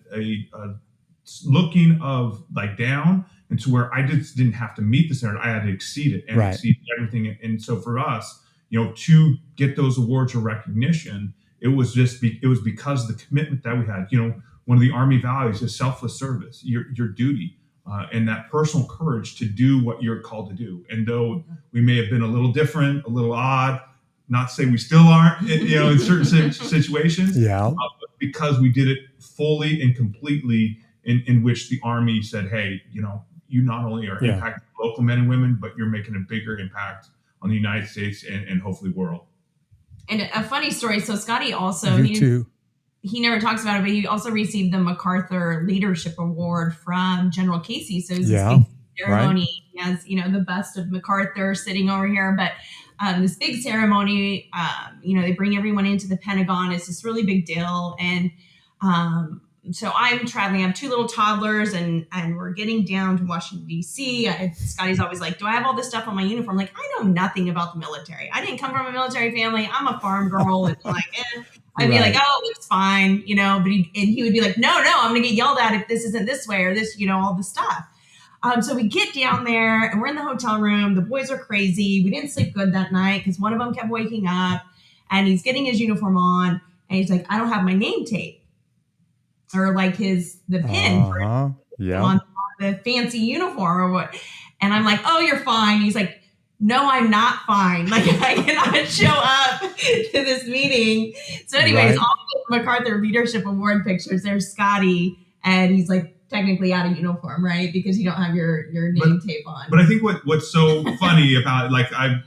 looking of like down, and to where I just didn't have to meet the standard. I had to exceed it and exceed everything. And so for us, to get those awards or recognition, it was because of the commitment that we had. One of the Army values is selfless service, your duty, and that personal courage to do what you're called to do. And though we may have been a little different, a little odd, not to say we still aren't, in certain situations, but because we did it fully and completely, in which the Army said, hey, you not only are impacting local men and women, but you're making a bigger impact on the United States and hopefully world. And a funny story. So Scotty also, he never talks about it, but he also received the MacArthur Leadership Award from General Casey. So it was this big ceremony. Right. He has, the bust of MacArthur sitting over here, but this big ceremony, they bring everyone into the Pentagon. It's this really big deal. And so I'm traveling. I have two little toddlers, and we're getting down to Washington, D.C. Scotty's always like, do I have all this stuff on my uniform? Like, I know nothing about the military. I didn't come from a military family. I'm a farm girl. And like, I'd be like, oh, it's fine, but he would be like, no, I'm going to get yelled at if this isn't this way or this, all this stuff. So we get down there and we're in the hotel room. The boys are crazy. We didn't sleep good that night because one of them kept waking up, and he's getting his uniform on, and he's like, I don't have my name tape. Or like the pin on the fancy uniform or what. And I'm like, oh, you're fine. He's like, no, I'm not fine. Like, I cannot show up to this meeting. So anyways, all the MacArthur Leadership Award pictures, there's Scotty, and he's like technically out of uniform, right? Because you don't have your name tape on. But I think what's so funny about, like, I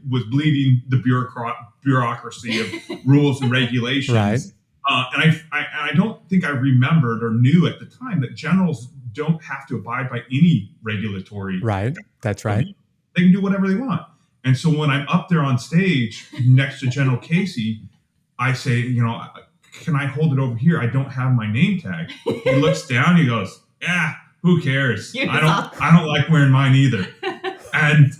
was bleeding the bureaucracy of rules and regulations. Right. And I don't think I remembered or knew at the time that generals don't have to abide by any regulatory. Right. That's right. They can do whatever they want. And so when I'm up there on stage next to General Casey, I say, can I hold it over here? I don't have my name tag. He looks down, he goes, yeah, who cares? I don't like wearing mine either. And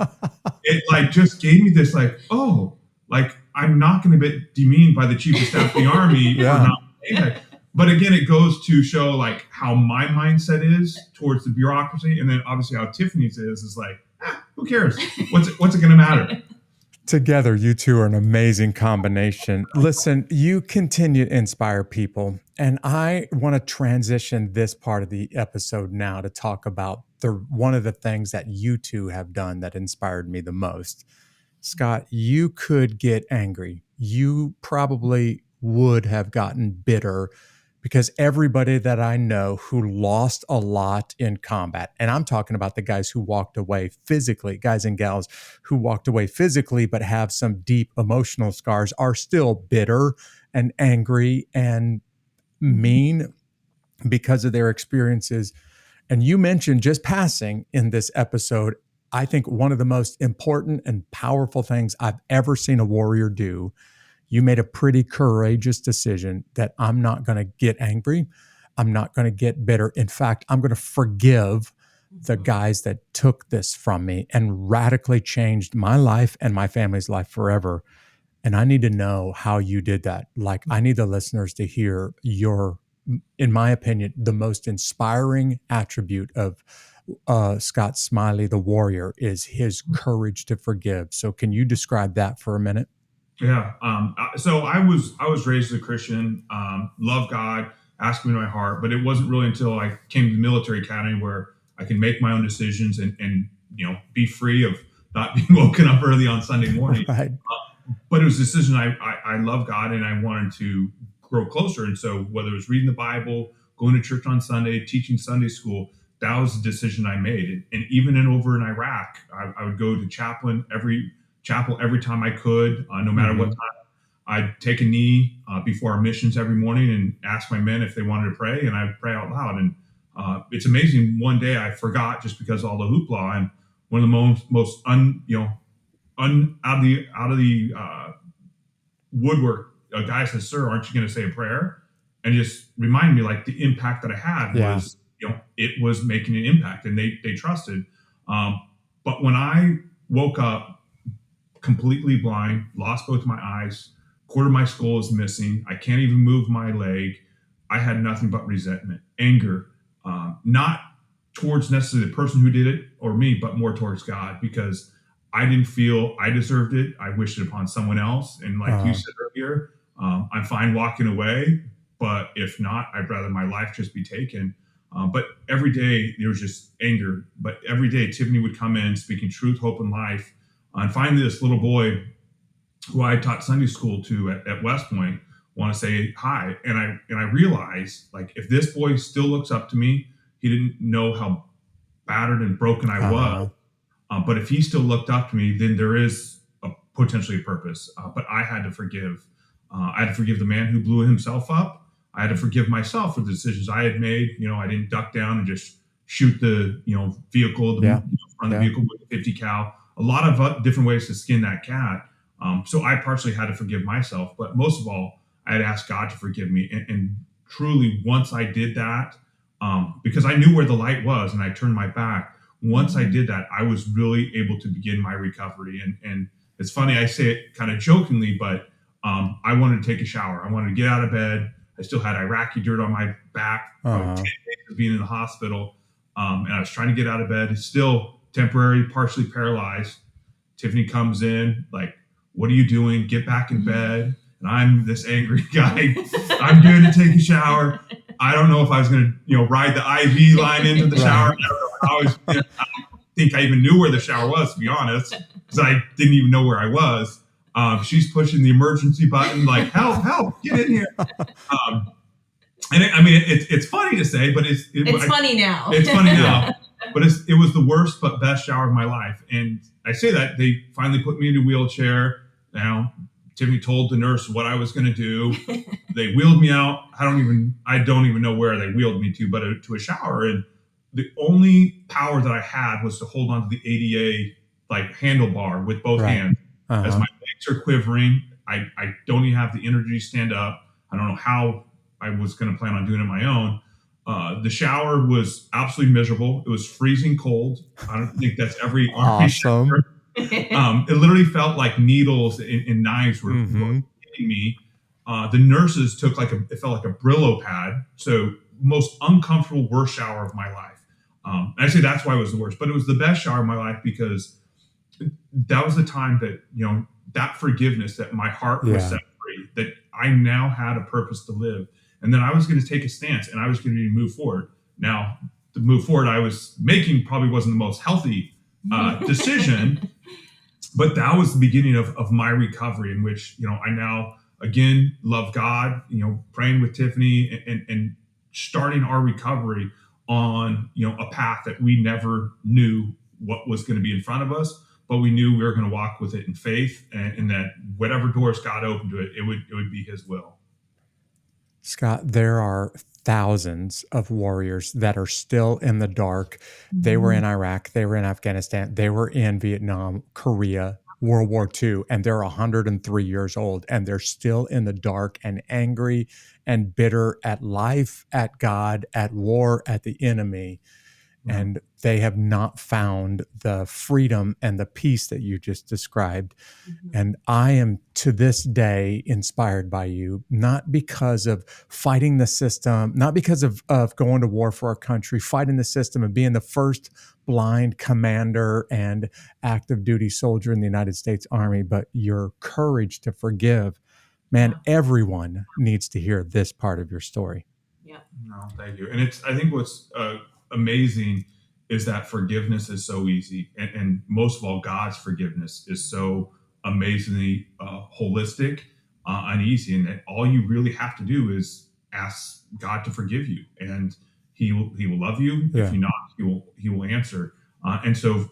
it like just gave me this like, oh, like, I'm not going to get demeaned by the chief of staff of the Army for not saying that. But again, it goes to show like how my mindset is towards the bureaucracy, and then obviously how Tiffany's is like, who cares? What's it going to matter? Together, you two are an amazing combination. Listen, you continue to inspire people, and I want to transition this part of the episode now to talk about one of the things that you two have done that inspired me the most. Scott, you could get angry. You probably would have gotten bitter because everybody that I know who lost a lot in combat, and I'm talking about the guys who walked away physically, guys and gals who walked away physically but have some deep emotional scars, are still bitter and angry and mean because of their experiences. And you mentioned, just passing in this episode, I think one of the most important and powerful things I've ever seen a warrior do. You made a pretty courageous decision that I'm not going to get angry. I'm not going to get bitter. In fact, I'm going to forgive the guys that took this from me and radically changed my life and my family's life forever. And I need to know how you did that. Like, I need the listeners to hear your, in my opinion, the most inspiring attribute of Scott Smiley, the warrior, is his courage to forgive. So can you describe that for a minute? Yeah. So I was raised as a Christian, love God, asked me to my heart, but it wasn't really until I came to the military academy where I can make my own decisions and be free of not being woken up early on Sunday morning. Right. But it was a decision. I love God and I wanted to grow closer. And so whether it was reading the Bible, going to church on Sunday, teaching Sunday school, that was a decision I made. And even over in Iraq, I would go to chapel every time I could, no matter what time. I'd take a knee before our missions every morning and ask my men if they wanted to pray, and I'd pray out loud. And it's amazing. One day I forgot just because of all the hoopla, and one of the most out of the woodwork, a guy says, "Sir, aren't you going to say a prayer?" And just remind me like the impact that I had was. It was making an impact, and they trusted. But when I woke up completely blind, lost both my eyes, quarter of my skull is missing, I can't even move my leg, I had nothing but resentment, anger, not towards necessarily the person who did it or me, but more towards God, because I didn't feel I deserved it. I wished it upon someone else. And like you said earlier, I'm fine walking away, but if not, I'd rather my life just be taken. But every day there was just anger. But every day Tiffany would come in speaking truth, hope, and life. And finally, this little boy who I taught Sunday school to at West Point want to say hi. And I realized, like, if this boy still looks up to me, he didn't know how battered and broken I was. But if he still looked up to me, then there is potentially a purpose. But I had to forgive. I had to forgive the man who blew himself up. I had to forgive myself for the decisions I had made. I didn't duck down and just shoot the vehicle, front of the vehicle with a 50 cal. A lot of different ways to skin that cat. So I partially had to forgive myself, but most of all, I had asked God to forgive me. And truly, once I did that, because I knew where the light was and I turned my back, once I did that, I was really able to begin my recovery. And it's funny, I say it kind of jokingly, but I wanted to take a shower. I wanted to get out of bed. I still had Iraqi dirt on my back, 10 days of being in the hospital. And I was trying to get out of bed. It's still temporary, partially paralyzed. Tiffany comes in, like, what are you doing? Get back in bed. And I'm this angry guy. I'm going to take a shower. I don't know if I was going to, ride the IV line into the shower. I don't think I even knew where the shower was, to be honest, because I didn't even know where I was. She's pushing the emergency button, like, help, get in here. It's funny to say, but it's funny now. It's funny now, but it was the worst but best shower of my life. And I say that they finally put me in a wheelchair. Now, Tiffany told the nurse what I was going to do. They wheeled me out. I don't even know where they wheeled me to, but to a shower. And the only power that I had was to hold on to the ADA like handlebar with both hands. As my legs are quivering, I don't even have the energy to stand up. I don't know how I was going to plan on doing it on my own. The shower was absolutely miserable. It was freezing cold. I don't think that's every army shower. It literally felt like needles and knives were hitting me. The nurses took it felt like a Brillo pad. So most uncomfortable, worst shower of my life. And I say that's why it was the worst, but it was the best shower of my life because that was the time that, that forgiveness, that my heart was set free, that I now had a purpose to live. And then I was going to take a stance and I was going to move forward. Now, the move forward I was making probably wasn't the most healthy decision, but that was the beginning of my recovery, in which, I now again love God, praying with Tiffany and starting our recovery on, a path that we never knew what was going to be in front of us, but we knew we were going to walk with it in faith, and that whatever doors God opened to it, it would be His will. Scott, there are thousands of warriors that are still in the dark. They were in Iraq, they were in Afghanistan, they were in Vietnam, Korea, World War II, and they're 103 years old, and they're still in the dark and angry and bitter at life, at God, at war, at the enemy. And they have not found the freedom and the peace that you just described. And I am to this day inspired by you, not because of fighting the system, not because of going to war for our country, fighting the system and being the first blind commander and active duty soldier in the United States Army, but your courage to forgive. Man, everyone needs to hear this part of your story. Yeah. No, thank you. And I think what's amazing is that forgiveness is so easy, and most of all, God's forgiveness is so amazingly holistic and easy, and that all you really have to do is ask God to forgive you, and He will love you. If you not, He will answer. And so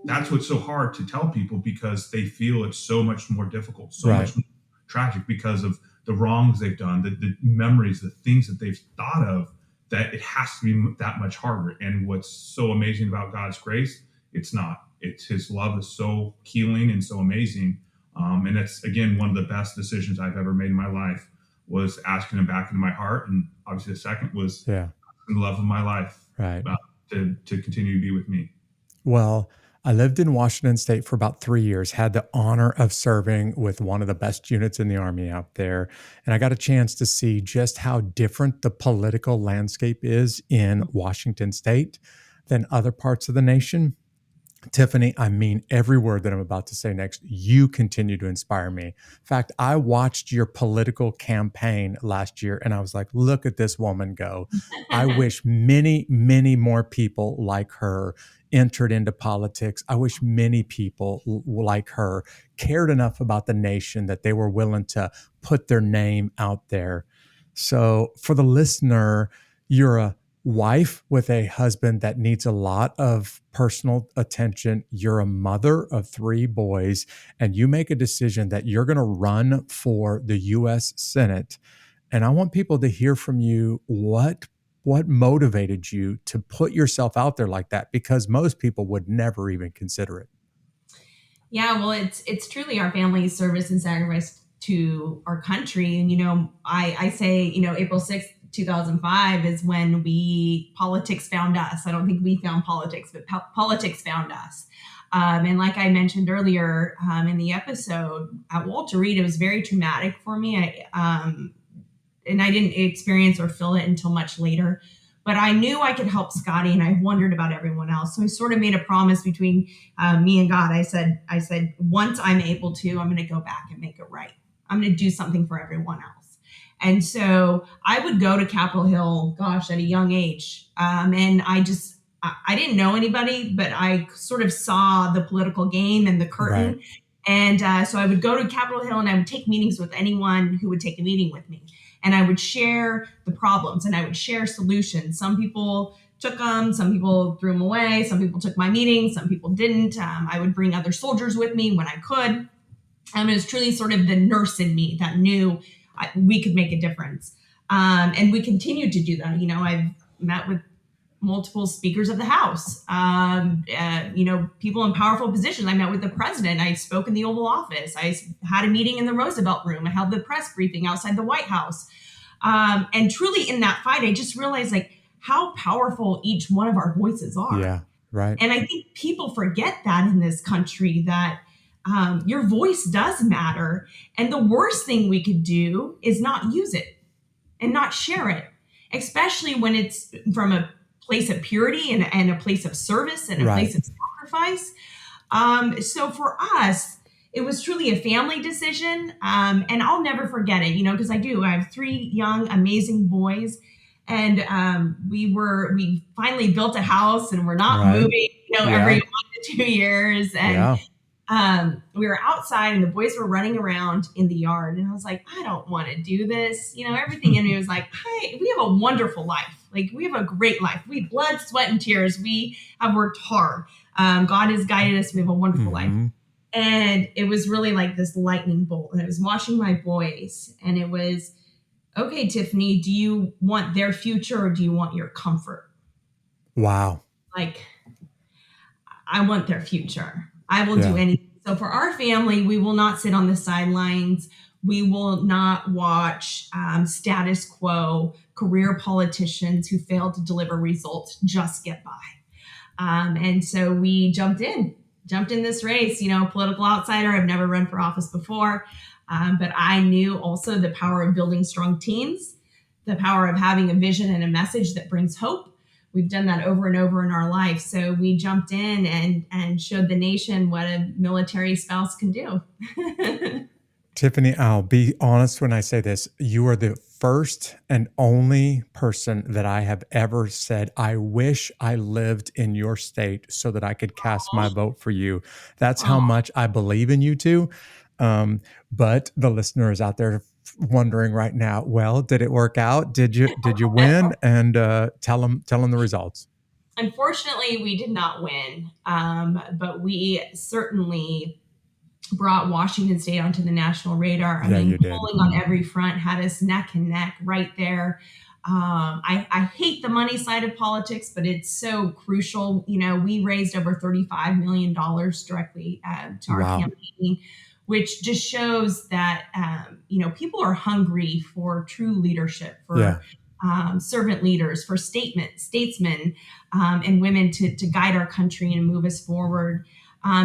that's what's so hard to tell people, because they feel it's so much more difficult, so much more tragic because of the wrongs they've done, the memories, the things that they've thought of, that it has to be that much harder. And what's so amazing about God's grace, it's not. It's His love is so healing and so amazing. And that's, again, one of the best decisions I've ever made in my life, was asking Him back into my heart. And obviously the second was the love of my life to continue to be with me. Well, I lived in Washington State for about 3 years, had the honor of serving with one of the best units in the Army out there. And I got a chance to see just how different the political landscape is in Washington State than other parts of the nation. Tiffany, I mean every word that I'm about to say next. You continue to inspire me. In fact, I watched your political campaign last year and I was like, look at this woman go. I wish many, many more people like her entered into politics. I wish many people like her cared enough about the nation that they were willing to put their name out there. So for the listener, you're a wife with a husband that needs a lot of personal attention. You're a mother of 3 boys, and you make a decision that you're going to run for the U.S. Senate. And I want people to hear from you what motivated you to put yourself out there like that, because most people would never even consider it. Yeah, well, it's truly our family's service and sacrifice to our country. And, I say, April 6th, 2005 is when politics found us. I don't think we found politics, but politics found us. And like I mentioned earlier in the episode, at Walter Reed, it was very traumatic for me. And I didn't experience or feel it until much later. But I knew I could help Scotty, and I wondered about everyone else. So I sort of made a promise between me and God. I said, once I'm able to, I'm going to go back and make it right. I'm going to do something for everyone else. And so I would go to Capitol Hill, at a young age. And I didn't know anybody, but I sort of saw the political game and the curtain. Right. And so I would go to Capitol Hill, and I would take meetings with anyone who would take a meeting with me. And I would share the problems, and I would share solutions. Some people took them, some people threw them away, some people took my meetings, some people didn't. I would bring other soldiers with me when I could. It was truly sort of the nurse in me that knew we could make a difference. And we continued to do that. I've met with multiple speakers of the House, people in powerful positions. I met with the president. I spoke in the Oval Office. I had a meeting in the Roosevelt Room. I held the press briefing outside the White House. And truly in that fight, I just realized how powerful each one of our voices are. Yeah, right. And I think people forget that in this country, that your voice does matter. And the worst thing we could do is not use it and not share it, especially when it's from a place of purity and a place of service and a place of sacrifice. So for us, it was truly a family decision. And I'll never forget it, because I have 3 young, amazing boys. And we finally built a house, and we're not moving, every 1 to 2 years. And we were outside, and the boys were running around in the yard. And I was like, I don't want to do this. Everything in me was like, hey, we have a wonderful life. We have a great life. We blood, sweat, and tears. We have worked hard. God has guided us. We have a wonderful life. And it was really like this lightning bolt. And I was watching my boys, and it was, okay, Tiffany, do you want their future, or do you want your comfort? Wow. I want their future. I will do anything. So for our family, we will not sit on the sidelines. We will not watch status quo career politicians who fail to deliver results just get by. And so we jumped in this race, political outsider. I've never run for office before. But I knew also the power of building strong teams, the power of having a vision and a message that brings hope. We've done that over and over in our life. So we jumped in and showed the nation what a military spouse can do. Tiffany, I'll be honest when I say this. You are the first and only person that I have ever said, I wish I lived in your state so that I could cast my vote for you. That's how much I believe in you two. But the listeners out there wondering right now, well, did it work out? Did you win? And tell them the results. Unfortunately, we did not win, but we certainly brought Washington State onto the national radar. I mean, polling on every front had us neck and neck right there. I hate the money side of politics, but it's so crucial. We raised over $35 million directly to our campaign, which just shows that, people are hungry for true leadership, for servant leaders, for statesmen and women to guide our country and move us forward.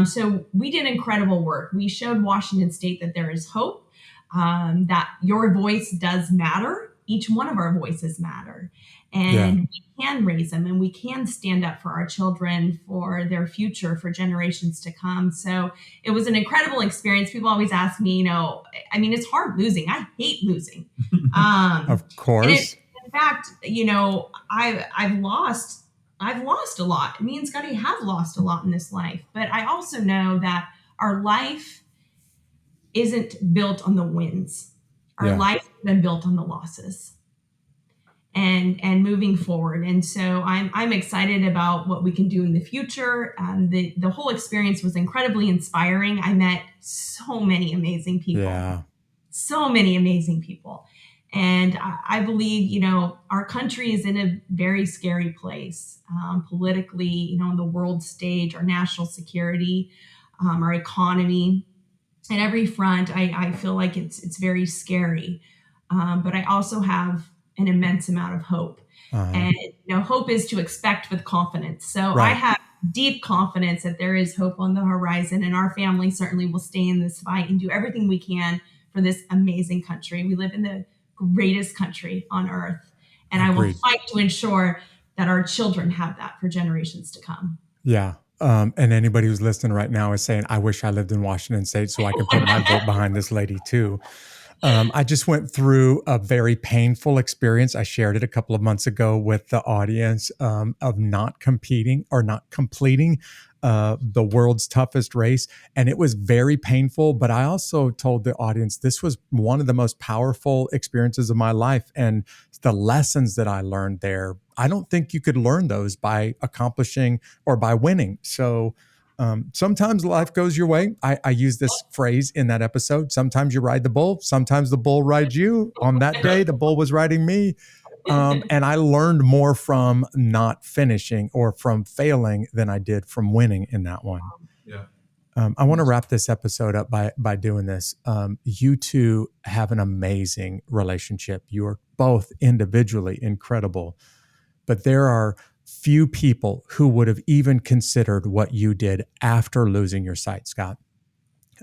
So we did incredible work. We showed Washington State that there is hope, that your voice does matter. Each one of our voices matter. And we can raise them, and we can stand up for our children, for their future, for generations to come. So it was an incredible experience. People always ask me, it's hard losing. I hate losing. Of course. In fact, I've lost a lot. Me and Scotty have lost a lot in this life, but I also know that our life isn't built on the wins. Our life has been built on the losses. and moving forward. And so I'm excited about what we can do in the future. The whole experience was incredibly inspiring. I met so many amazing people. Yeah. So many amazing people. And I believe, our country is in a very scary place politically, on the world stage, our national security, our economy. At every front, I feel like it's very scary. But I also have an immense amount of hope. And, hope is to expect with confidence. So I have deep confidence that there is hope on the horizon, and our family certainly will stay in this fight and do everything we can for this amazing country. We live in the greatest country on earth, and I will fight to ensure that our children have that for generations to come. Yeah. And anybody who's listening right now is saying, I wish I lived in Washington State so I can put my vote behind this lady too. I just went through a very painful experience. I shared it a couple of months ago with the audience of not competing or not completing the world's toughest race. And it was very painful. But I also told the audience this was one of the most powerful experiences of my life. And the lessons that I learned there, I don't think you could learn those by accomplishing or by winning. So sometimes life goes your way. I use this phrase in that episode. Sometimes you ride the bull. Sometimes the bull rides you. On that day, the bull was riding me. And I learned more from not finishing or from failing than I did from winning in that one. Yeah. I want to wrap this episode up by doing this. You two have an amazing relationship. You are both individually incredible, but there are few people who would have even considered what you did after losing your sight, Scott.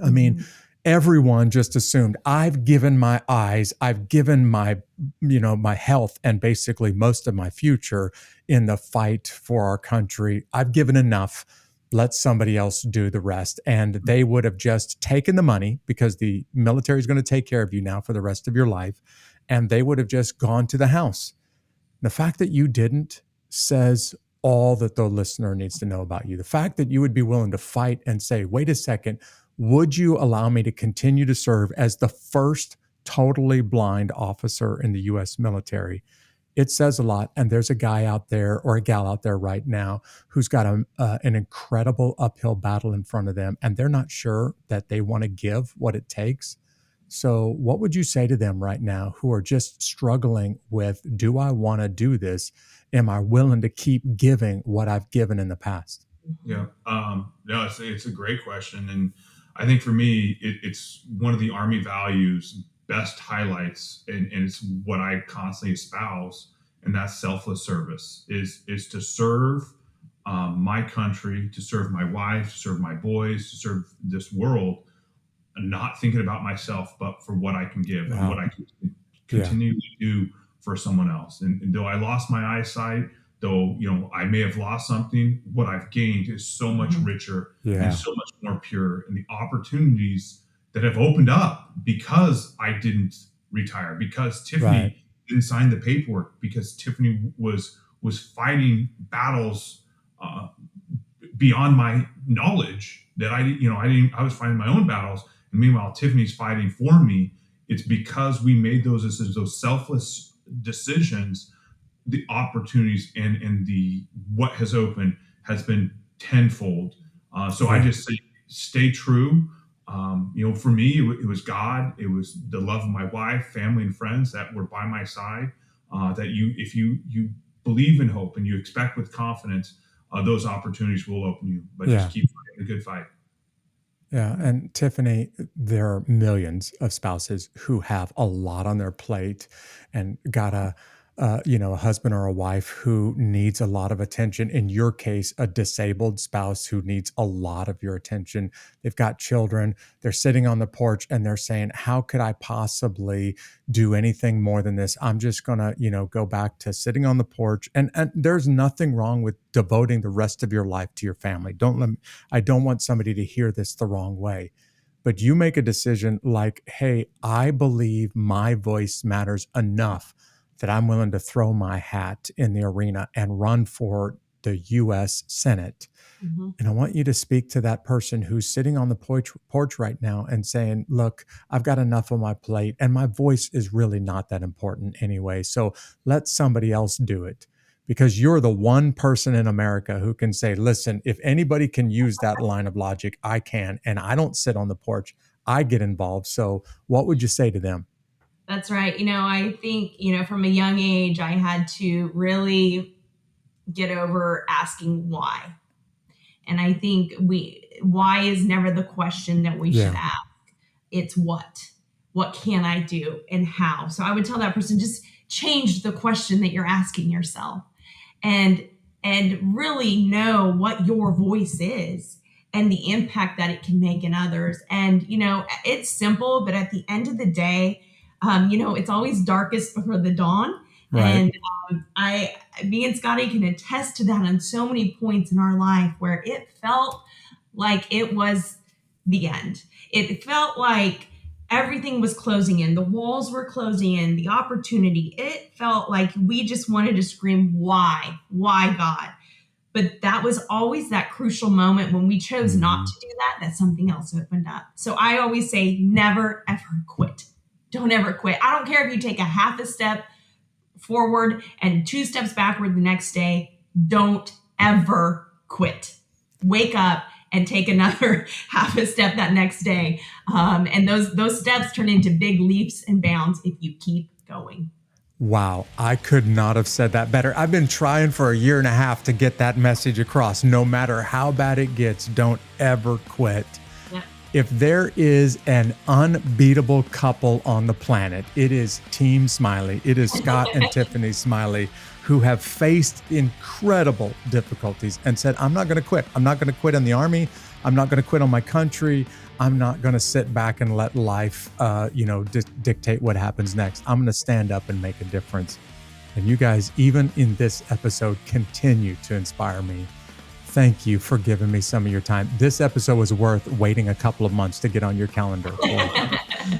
I mean, everyone just assumed I've given my eyes, I've given my, my health and basically most of my future in the fight for our country. I've given enough. Let somebody else do the rest. And they would have just taken the money because the military is going to take care of you now for the rest of your life. And they would have just gone to the house. The fact that you didn't says all that the listener needs to know about you. The fact that you would be willing to fight and say, wait a second, would you allow me to continue to serve as the first totally blind officer in the U.S. military? It says a lot. And there's a guy out there or a gal out there right now who's got an incredible uphill battle in front of them, and they're not sure that they want to give what it takes. So what would you say to them right now who are just struggling with, do I want to do this? Am I willing to keep giving what I've given in the past? Yeah. No, it's a great question. And I think for me, it's one of the Army values, best highlights, and it's what I constantly espouse. And that's selfless service is to serve my country, to serve my wife, to serve my boys, to serve this world, and not thinking about myself, but for what I can give and what I can continue to do for someone else. And though I lost my eyesight, though, I may have lost something, what I've gained is so much richer and so much more pure. And the opportunities that have opened up because I didn't retire, because Tiffany didn't sign the paperwork, because Tiffany was fighting battles beyond my knowledge that I was fighting my own battles. And meanwhile, Tiffany's fighting for me. It's because we made those decisions, those selfless decisions, the opportunities and the what has opened has been tenfold. So I just say, stay true. For me, it was God. It was the love of my wife, family, and friends that were by my side. If you believe in hope and you expect with confidence, those opportunities will open you. But just keep fighting a good fight. Yeah. And Tiffany, there are millions of spouses who have a lot on their plate and got a husband or a wife who needs a lot of attention. In your case, a disabled spouse who needs a lot of your attention. They've got children. They're sitting on the porch and they're saying, how could I possibly do anything more than this? I'm just going to, go back to sitting on the porch. And there's nothing wrong with devoting the rest of your life to your family. I don't want somebody to hear this the wrong way. But you make a decision like, hey, I believe my voice matters enough that I'm willing to throw my hat in the arena and run for the U.S. Senate. Mm-hmm. And I want you to speak to that person who's sitting on the porch right now and saying, look, I've got enough on my plate and my voice is really not that important anyway. So let somebody else do it, because you're the one person in America who can say, listen, if anybody can use that line of logic, I can. And I don't sit on the porch. I get involved. So what would you say to them? That's right. I think, from a young age, I had to really get over asking why. And I think why is never the question that we should ask. It's what can I do and how? So I would tell that person, just change the question that you're asking yourself and really know what your voice is and the impact that it can make in others. And, it's simple, but at the end of the day, it's always darkest before the dawn. Right. And me and Scotty can attest to that on so many points in our life where it felt like it was the end. It felt like everything was closing in. The walls were closing in, the opportunity. It felt like we just wanted to scream, why God? But that was always that crucial moment when we chose not to do that something else opened up. So I always say, never, ever quit. Don't ever quit. I don't care if you take a half a step forward and 2 steps backward the next day. Don't ever quit. Wake up and take another half a step that next day. And those steps turn into big leaps and bounds if you keep going. Wow, I could not have said that better. I've been trying for a year and a half to get that message across. No matter how bad it gets, don't ever quit. Yeah. If there is an unbeatable couple on the planet, it is Team Smiley. It is Scott and Tiffany Smiley, who have faced incredible difficulties and said, I'm not going to quit. I'm not going to quit in the Army. I'm not going to quit on my country. I'm not going to sit back and let life, dictate what happens next. I'm going to stand up and make a difference. And you guys, even in this episode, continue to inspire me. Thank you for giving me some of your time. This episode was worth waiting a couple of months to get on your calendar.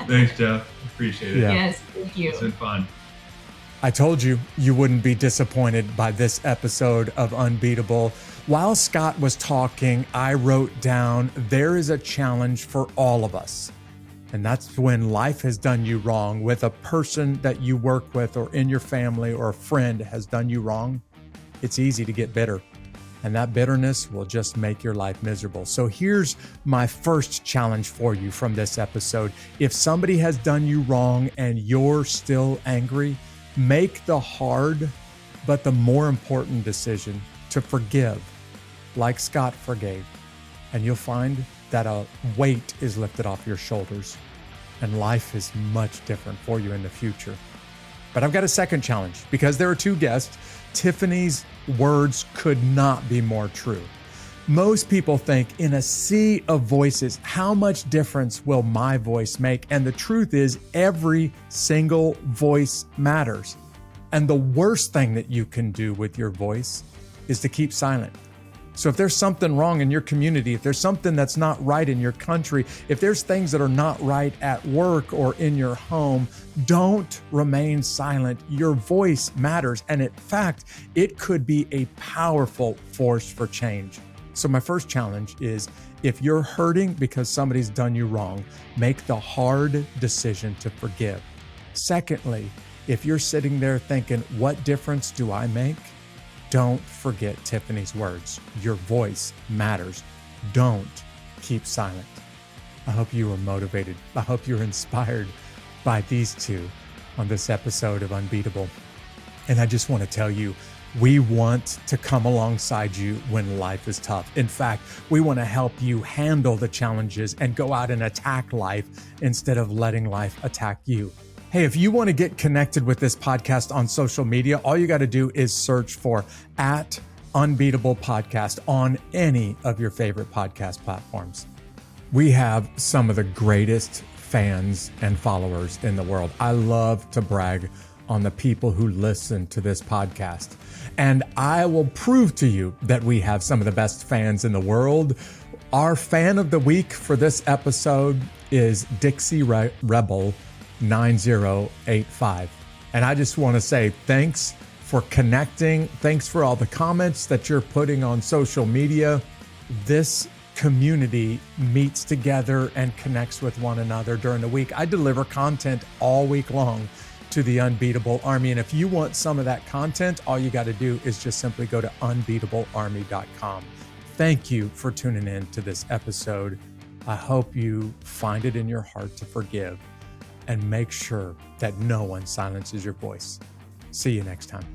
Thanks, Jeff. Appreciate it. Yeah. Yes, thank you. It's been fun. I told you wouldn't be disappointed by this episode of Unbeatable. While Scott was talking, I wrote down, there is a challenge for all of us. And that's when life has done you wrong, with a person that you work with or in your family or a friend has done you wrong. It's easy to get bitter. And that bitterness will just make your life miserable. So here's my first challenge for you from this episode. If somebody has done you wrong and you're still angry, make the hard, but the more important decision to forgive, like Scott forgave. And you'll find that a weight is lifted off your shoulders and life is much different for you in the future. But I've got a second challenge because there are 2 guests. Tiffany's words could not be more true. Most people think, in a sea of voices, how much difference will my voice make? And the truth is, every single voice matters. And the worst thing that you can do with your voice is to keep silent. So if there's something wrong in your community, if there's something that's not right in your country, if there's things that are not right at work or in your home, don't remain silent. Your voice matters. And in fact, it could be a powerful force for change. So my first challenge is, if you're hurting because somebody's done you wrong, make the hard decision to forgive. Secondly, if you're sitting there thinking, what difference do I make? Don't forget Tiffany's words. Your voice matters. Don't keep silent. I hope you were motivated. I hope you're inspired by these 2 on this episode of Unbeatable. And I just want to tell you, we want to come alongside you when life is tough. In fact, we want to help you handle the challenges and go out and attack life instead of letting life attack you. Hey, if you want to get connected with this podcast on social media, all you got to do is search for @Unbeatable Podcast on any of your favorite podcast platforms. We have some of the greatest fans and followers in the world. I love to brag on the people who listen to this podcast. And I will prove to you that we have some of the best fans in the world. Our fan of the week for this episode is Dixie Rebel 9085. And I just want to say thanks for connecting. Thanks for all the comments that you're putting on social media. This community meets together and connects with one another during the week. I deliver content all week long to the Unbeatable Army. And if you want some of that content, all you got to do is just simply go to unbeatablearmy.com. Thank you for tuning in to this episode. I hope you find it in your heart to forgive and make sure that no one silences your voice. See you next time.